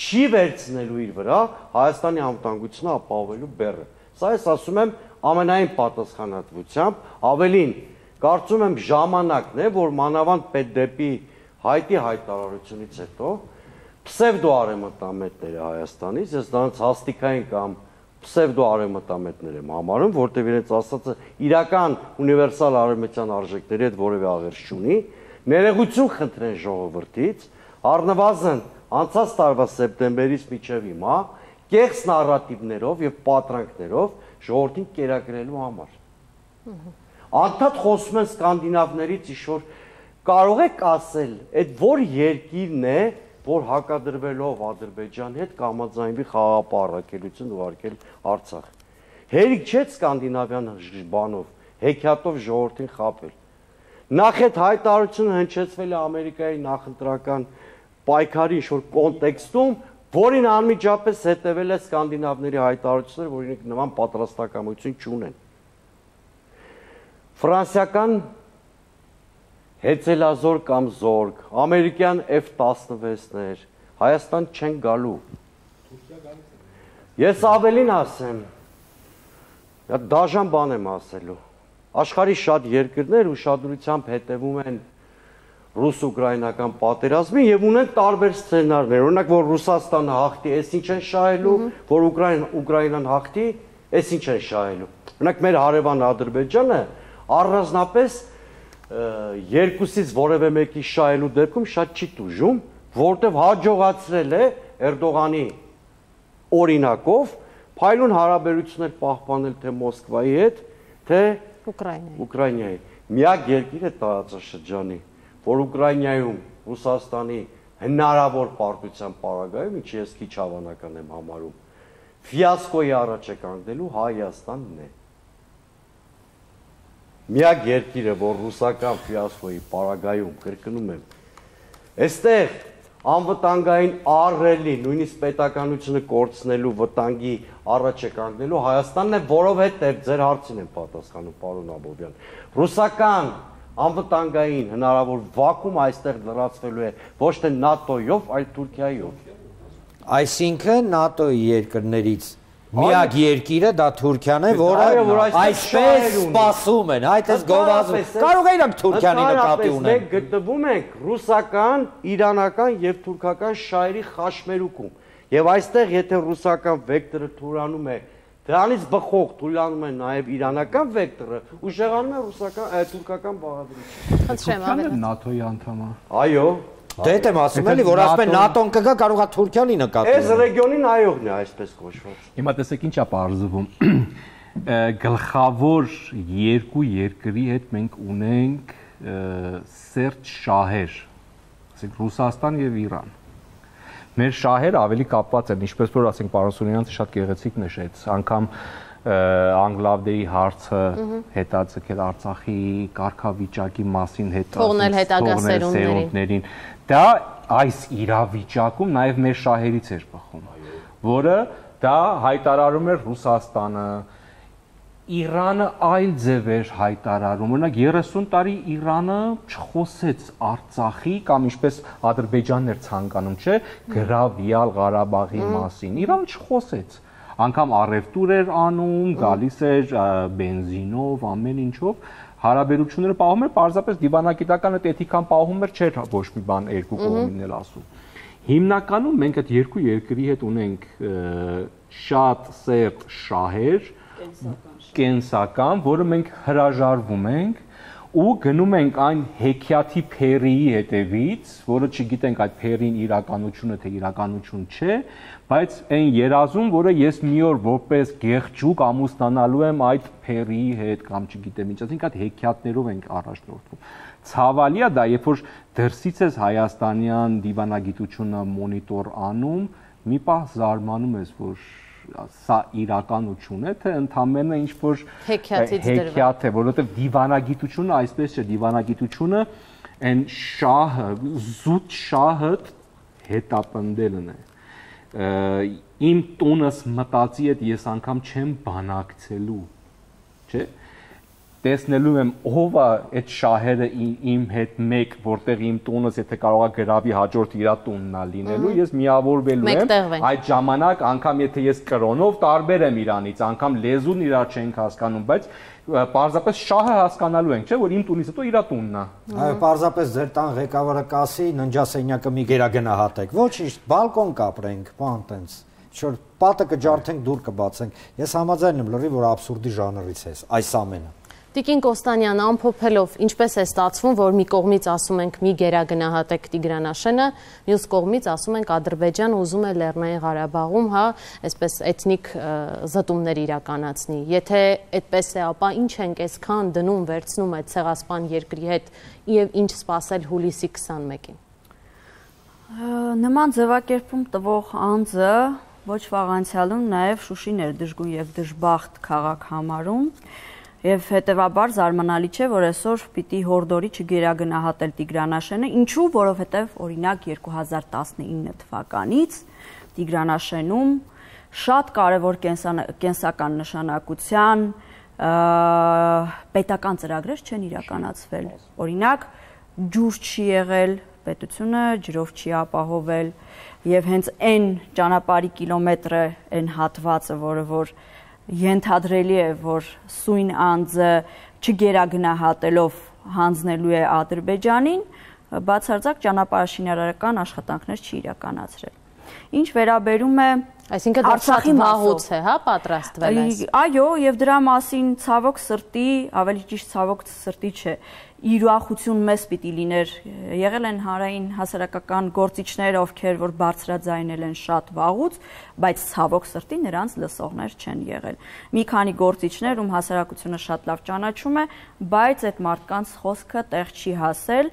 չի վերցնելու իր վրա Հայաստանի անվտանգությունը ապահովելու բեռը։ Սա ես ասում եմ ամենայն պատասխանատվությամբ, ավելին կարծում եմ ժամանակն է, որ մանավանդ պետդեպի Հայտի հայտարարությունից հետո պսևդո արևմտամետները Հայաստանից, ես դրանց հաստիկային կամ պսևդո արևմտամետներ եմ համարում, որտեղ իրենց ասածը իրական ունիվերսալ արևմտյան արժեքների հետ որևէ աղերս չունի, ներողություն խնդրեն ժողովրդից, առնվազն անցած տարվա սեպտեմբերից մինչև հիմա կեղծ նարատիվներով եւ պատրանքներով ժողովրդին կերակրելու համար։ Անդադ խոսում են սկանդինավներից ինչ-որ կարող եք ասել, այդ որ երկիրն է, որ հակադրվելով Ադրբեջանի հետ կհամաձայնվի խաղապահարակելություն ուղարկել Արցախ։ Հերիք չէ սկանդինավյան բանով, հեքիաթով ժողովրդին խաբել։ Նախ այդ հայտարարությունը հնչեցվել է Ամերիկայի նախընտրական պայքարի ինչ-որ կոնտեքստում, որին անմիջապես հետևել է սկանդինավների հայտարարությունները, որ իրենք նման պատրաստակամություն չունեն։ Ֆրանսիական հեծելազոր կամ զորք, ամերիկյան F-16-ներ Հայաստան չեն գալու։ Ես ավելին ասեմ, դաժան բան եմ ասելու։ Աշխարհի շատ երկրներ ուշադրությամբ հետևում են ռուս-ուկրաինական պատերազմին եւ ունեն տարբեր սցենարներ։ Օրինակ, որ Ռուսաստանը հաղթի, այս ինչ են շահելու, որ Ուկրաինան հաղթի, այս ինչ են շահելու։ Օրինակ, մեր հարևան Ադրբեջանը առանձնապես երկուսից որևէ մեկի շահելու դեպքում շատ չի տուժում, որտեղ հաջողացրել է Էրդողանի օրինակով փայլուն հարաբերություններ պահպանել թե Մոսկվայի հետ, թե Ուկրաինայի։ Միակ երկիր է տարածաշրջանի, որ Ուկրաինայում Ռուսաստանի հնարավոր պարտության պարագայում, ինչ ես քիչ հավանական եմ համարում, ֆիասկոյի առաջ է կանգնելու Հայաստանն է։ Միակ երկիրը, որ ռուսական ֆիասկոյի պարագայում, կրկնում եմ, այստեղ անվտանգային ահռելի, նույնիսկ պետականությունը կորցնելու վտանգի առաջ է կանգնելու Հայաստանն է, որովհետև ձեր հարցին եմ պատասխանում, պարոն Աբովյան, ռուսական անվտանգային հնարավոր վակուում այստեղ լրացվելու է ոչ թե ՆԱՏՕ-ով, այլ Թուրքիայով։ Այսինքն ՆԱՏՕ-ի երկրներից միակ երկիրը դա Թուրքիան է, որը այսպես սպասում են, այդպես գովազդում։ Կարող է իրանք Թուրքիանի նկատի ունեն։ Մենք գտնվում ենք ռուսական, իրանական եւ թուրքական շահերի խաշմերուկում։ Եվ այստեղ եթե ռուսական վեկտորը թուրանում է, դրանից բխող թուրանում է նաեւ իրանական վեկտորը, ուժեղանում է թուրքական բաղադրիչը։ Խնդրեմ, ավելին ՆԱՏՕ-ի անդամ է։ Այո։ Դե եմ ասում էլի, որ ասում են ՆԱՏՕ-ն կգա, կարող է Թուրքիանի նկատի ունենալ։ Այս ռեգիոնին այողն է այսպես կոչված։ Հիմա տեսեք ինչ է բարձվում։ Գլխավոր երկու երկրի հետ մենք ունենք սերտ շահեր, ասենք Ռուսաստան եւ Իրան։ Մեր շահերը ավելի կապված են, ինչպես որ ասենք պարոն Սուրյանյանը շատ գեղեցիկ նշեց, անգամ անգլավդեի հարցը հետաձգել Արցախի կարգավիճակի մասին թողնել հետագա սերունդներին։ Դա այս իրավիճակում նաև մեր շահերից էր բխում, որը դա հայտարարում էր Ռուսաստանը, Իրանը այլ ձև էր հայտարարում, օրինակ 30 տարի Իրանը չխոսեց Արցախի կամ ինչպես Ադրբեջանն էր ցանկանում, չէ, գրավյալ Ղարաբաղի մասին, Իրանը չխոսեց, անգամ առևտուր էր անում, գալիս էր բենզինով, ամեն ինչով, հարաբերությունները պահում էր, պարզապես դիվանագիտական այդ էթիկան պահում էր, չէր ոչ մի բան երկու կողմին էլ ասում։ Հիմնականում մենք այդ երկու երկրի հետ ունենք շատ սերտ շահեր, կենսական, որը մենք հրաժարվում ենք ու գնում ենք այն հեքիաթի փերիի հետևից, որը չգիտենք այդ փերին իրականությունը թե իրականություն չէ, բայց այն երազում, որը ես մի օր որպես գեղջուկ ամուսնանալու եմ այդ փերիի հետ կամ չգիտեմ ինչ, ասենք այդ հեքիաթներով ենք առաջնորդվում։ Ցավալի է դա, երբ որ դրսից ես հայաստանյան դիվանագիտությունը մոնիտոր անում, մի պահ զարմանում ես, որ սա իրականություն է, թե ընդամենը ինչ-որ հեքիաթ է, որովհետև դիվանագիտությունը այսպես չէ, դիվանագիտությունը այն շահը, զուտ շահը հետապնդելն է։ Իմ տունս մտածի հետ ես անգամ չեմ բանակցելու, չէ՞։ Տեսնելու եմ ով է այդ շահերը իմ հետ մեկ, որտեղ իմ տունս եթե կարողա գրավի հաջորդ իր տունն է լինելու, ես միավորվելու եմ, այդ ժամանակ անգամ եթե ես կրոնով տարբեր եմ Իրանից, անգամ լեզուն իրար չենք հասկանում, բայց պարզապես շահը հասկանալու ենք, չէ, որ իմ տունից հետո իր տունն է։ Այո, պարզապես ձեր տան ղեկավարը կասի, ննջասենյակը մի գերագնահատեք։ Ոչինչ, բալկոն կապրենք, բան տենց։ Շուտ պատը կջարդենք, դուր կբացենք։ Ես համաձայն եմ լրիվ, որ աբսուրդի ժանրից է այս ամենը։ Տիկին Կոստանյան, ամփոփելով, ինչպես է ստացվում, որ մի կողմից ասում ենք մի գերագնահատեք Տիգրանաշենը, մյուս կողմից ասում ենք Ադրբեջան ուզում է Լեռնային Ղարաբաղում, հա, այսպես էթնիկ զտումներ իրականացնի։ Եթե այդպես է, ապա ինչ ենք այսքան դնում վերցնում այդ ցեղասպան երկրի հետ եւ ինչ սպասել հուլիսի 21-ին։ Նման ձևակերպում տվող անձը ոչ վաղ անցյալում նաեւ Շուշին էր դժգույն եւ դժբախտ քաղաք համարում։ Եվ հետևաբար զարմանալի չէ, որ այսօր պիտի հորդորի չգերագնահատել Տիգրանաշենը, ինչու, որովհետև օրինակ 2019 թվականից Տիգրանաշենում շատ կարևոր կենսական նշանակության պետական ծրագրեր չեն իրականացվել։ Օրինակ ջուր չի եղել, պետությունը ջրով չի ապահովել, եւ հենց այն ճանապարհի կիլոմետրը, այն հատվածը, որը որ ենթադրելի է, որ սույն անձը չգերագնահատելով հանձնելու է Ադրբեջանին, բացարձակ ճանապարհաշինարարական աշխատանքներ չի իրականացրել։ Ինչ վերաբերում է Այսինքն դա շատ վաղուց է, հա, պատրաստվել այս։ Այո, եւ դրա մասին ցավոք սրտի, ավելի ճիշտ ցավոք սրտի չէ, իրախություն մեզ պիտի լիներ, եղել են հանրային հասարակական գործիչներ, ովքեր որ բարձրաձայնել են շատ վաղուց, բայց ցավոք սրտի նրանց լսողներ չեն եղել։ Մի քանի գործիչներ, ում հասարակությունը շատ լավ ճանաչում է, բայց այդ մարդկանց խոսքը տեղ չի հասել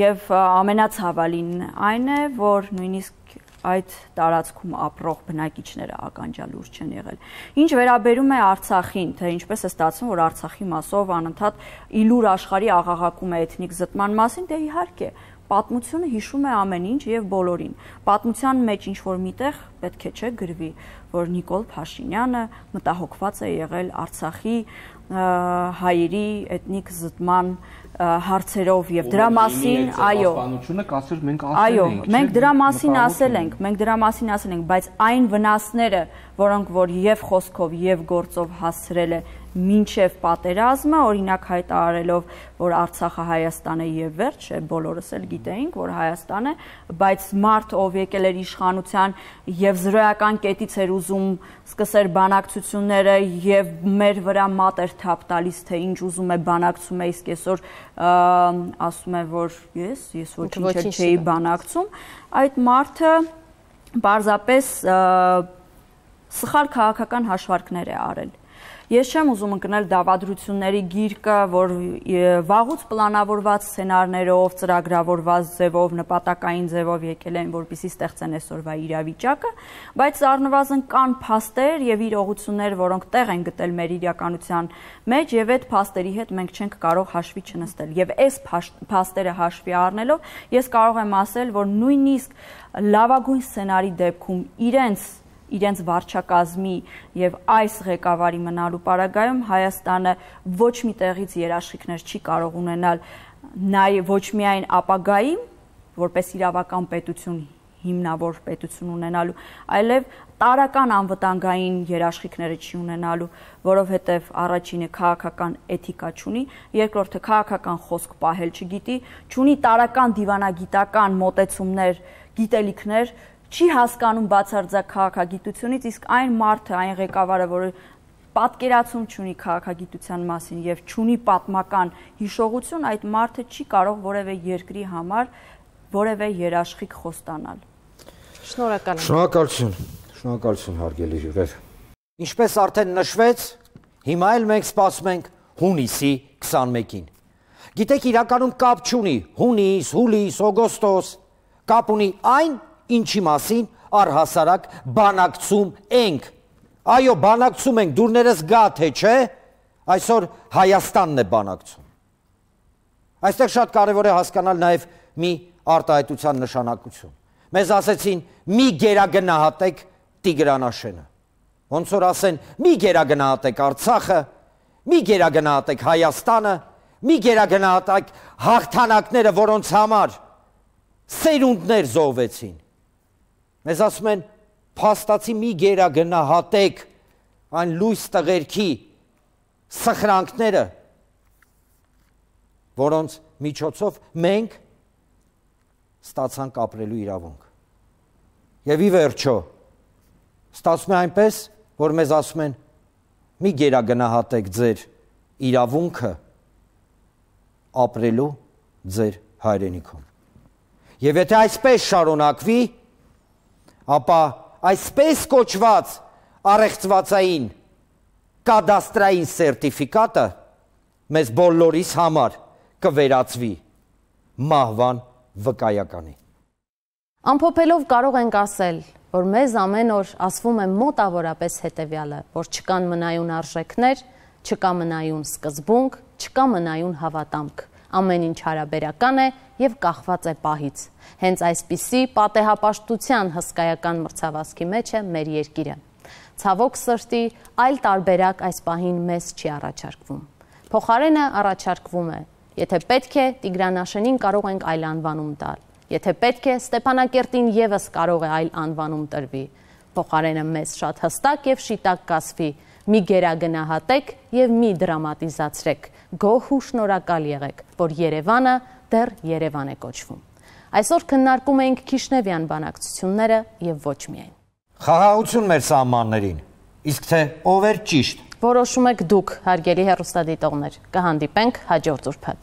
եւ ամենացավալին այն է, որ նույնիսկ այդ տարածքում ապրող բնակիչները ականջալուր չեն եղել։ Ինչ վերաբերում է Արցախին, թե ինչպես է ստացվում, որ Արցախի մասով անընդհատ իլուր աշխարհի աղաղակում է էթնիկ զտման մասին, դե իհարկե, պատմությունը հիշում է ամեն ինչ եւ բոլորին։ Պատմության մեջ ինչ որ միտեղ պետք է չէ գրվի, որ Նիկոլ Փաշինյանը մտահոգված է եղել Արցախի հայերի էթնիկ զտման հարցերով եւ դրա մասին, այո, այո, մենք դրա մասին ասել ենք, բայց այն վնասները, որոնք որ եւ խոսքով եւ գործով հասցրել է մինչև պատերազմը, օրինակ հայտարարելով, որ Արցախը Հայաստան է եւ վերջ է, բոլորս էլ գիտեինք, որ Հայաստան է, բայց մարդ ով եկել էր իշխանության եւ զրոյական կետից էր ուզում սկսեր բանակցությունները եւ մեր վրա մատ էր թափ տալիս, թե ինչ ուզում է բանակցում է, իսկ այսօր ասում է, որ ես ոչինչ չէի բանակցում, այդ մարդը պարզապես սխալ քաղաքական հաշվարկներ է արել։ Ես չեմ ուզում ընկնել դավադրությունների գիրկը, որ վաղուց պլանավորված սցենարներով, ծրագրավորված ձևով, նպատակային ձևով եկել են, որպեսզի ստեղծեն այսօրվա իրավիճակը, բայց առնվազն կան փաստեր եւ իրողություններ, որոնք տեղ են գտել մեր իրականության մեջ եւ այդ փաստերի հետ մենք չենք կարող հաշվի չնստել։ Եվ այս փաստերը հաշվի առնելով, ես կարող եմ ասել, որ նույնիսկ լավագույն սցենարի դեպքում իրենց իրենց վարչակազմի եւ այս ղեկավարի մնալու պարագայում Հայաստանը ոչ մի տեղից երաշխիքներ չի կարող ունենալ նաեւ ոչ միայն ապագայի, որպես իրավական պետություն, հիմնավոր պետություն ունենալու, այլև տարական անվտանգային երաշխիքները չի ունենալու, որովհետև առաջինը քաղաքական էթիկա չունի, երկրորդը քաղաքական խոսք պահել չգիտի, չունի տարական դիվանագիտական մոտեցումներ, գիտելիքներ, չի հասկանում բացարձակ քաղաքագիտությունից, իսկ այն մարդը, այն ղեկավարը, որը պատկերացում չունի քաղաքագիտության մասին եւ չունի պատմական հիշողություն, այդ մարդը չի կարող որևէ երկրի համար որևէ երաշխիք խոստանալ։ Շնորհակալություն հարգելի հյուրեր։ Ինչպես արդեն նշվեց, հիմա էլ մենք սպասում ենք հունիսի 21-ին։ Գիտեք, իրականում կապ չունի հունիս, հուլիս, օգոստոս, կապ ունի այն, ինչի մասին առհասարակ բանակցում ենք։ Այո, բանակցում ենք, դուրներս գա թե չէ, այսօր Հայաստանն է բանակցում։ Այստեղ շատ կարևոր է հասկանալ նաև մի արտահայտության նշանակություն։ Մեզ ասեցին՝ մի գերագնահատեք Տիգրանաշենը։ Ոնց որ ասեն՝ մի գերագնահատեք Արցախը, մի գերագնահատեք Հայաստանը, մի գերագնահատեք հաղթանակները, որոնց համար սերունդներ զոհվեցին։ Մեզ ասում են՝ փաստացի մի գերագնահատեք այն լույս տղերքի սխրանքները, որոնց միջոցով մենք ստացանք ապրելու իրավունք։ Եվ ի վերջո, ստացվում է այնպես, որ մեզ ասում են՝ մի գերագնահատեք ձեր իրավունքը ապրելու ձեր հայրենիքում։ Եվ եթե այսպես շարունակվի, ապա այսպես կոչված առեղծվածային կադաստրային սերտիֆիկատը մեզ բոլորիս համար կվերածվի մահվան վկայականի։ Ամփոփելով կարող ենք ասել, որ մեզ ամեն օր ասվում է մոտավորապես հետևյալը, որ չկան մնայուն արժեքներ, չկա մնայուն սկզբունք, չկա մնայուն հավատամք, ամեն ինչ հարաբերական է եւ կախված է պահից։ Հենց այսպիսի պատեհապաշտության հսկայական մրցավազքի մեջ է մեր երկիրը։ Ցավոք սրտի, այլ տարբերակ այս պահին մեզ չի առաջարկվում։ Փոխարենը առաջարկվում է, եթե պետք է, Տիգրանաշենին կարող ենք այլ անվանում տալ, եթե պետք է, Ստեփանակերտին եւս կարող է այլ անվանում տրվի։ Փոխարենը մեզ շատ հստակ եւ շիտակ կասվի՝ մի գերագնահատեք եւ մի դրամատիզացրեք, գոհ ու շնորհակալ եղեք, որ Երևանը դեռ Երևան է կոչվում։ Այսօր քննարկում ենք Քիշնևյան բանակցությունները եւ ոչ միայն։ Խաղաղություն մեր սահմաններին, իսկ թե ով էր ճիշտ։ Որոշում եք դուք, հարգելի հեռուստադիտողներ, կհանդիպենք հաջորդ ուրբաթ։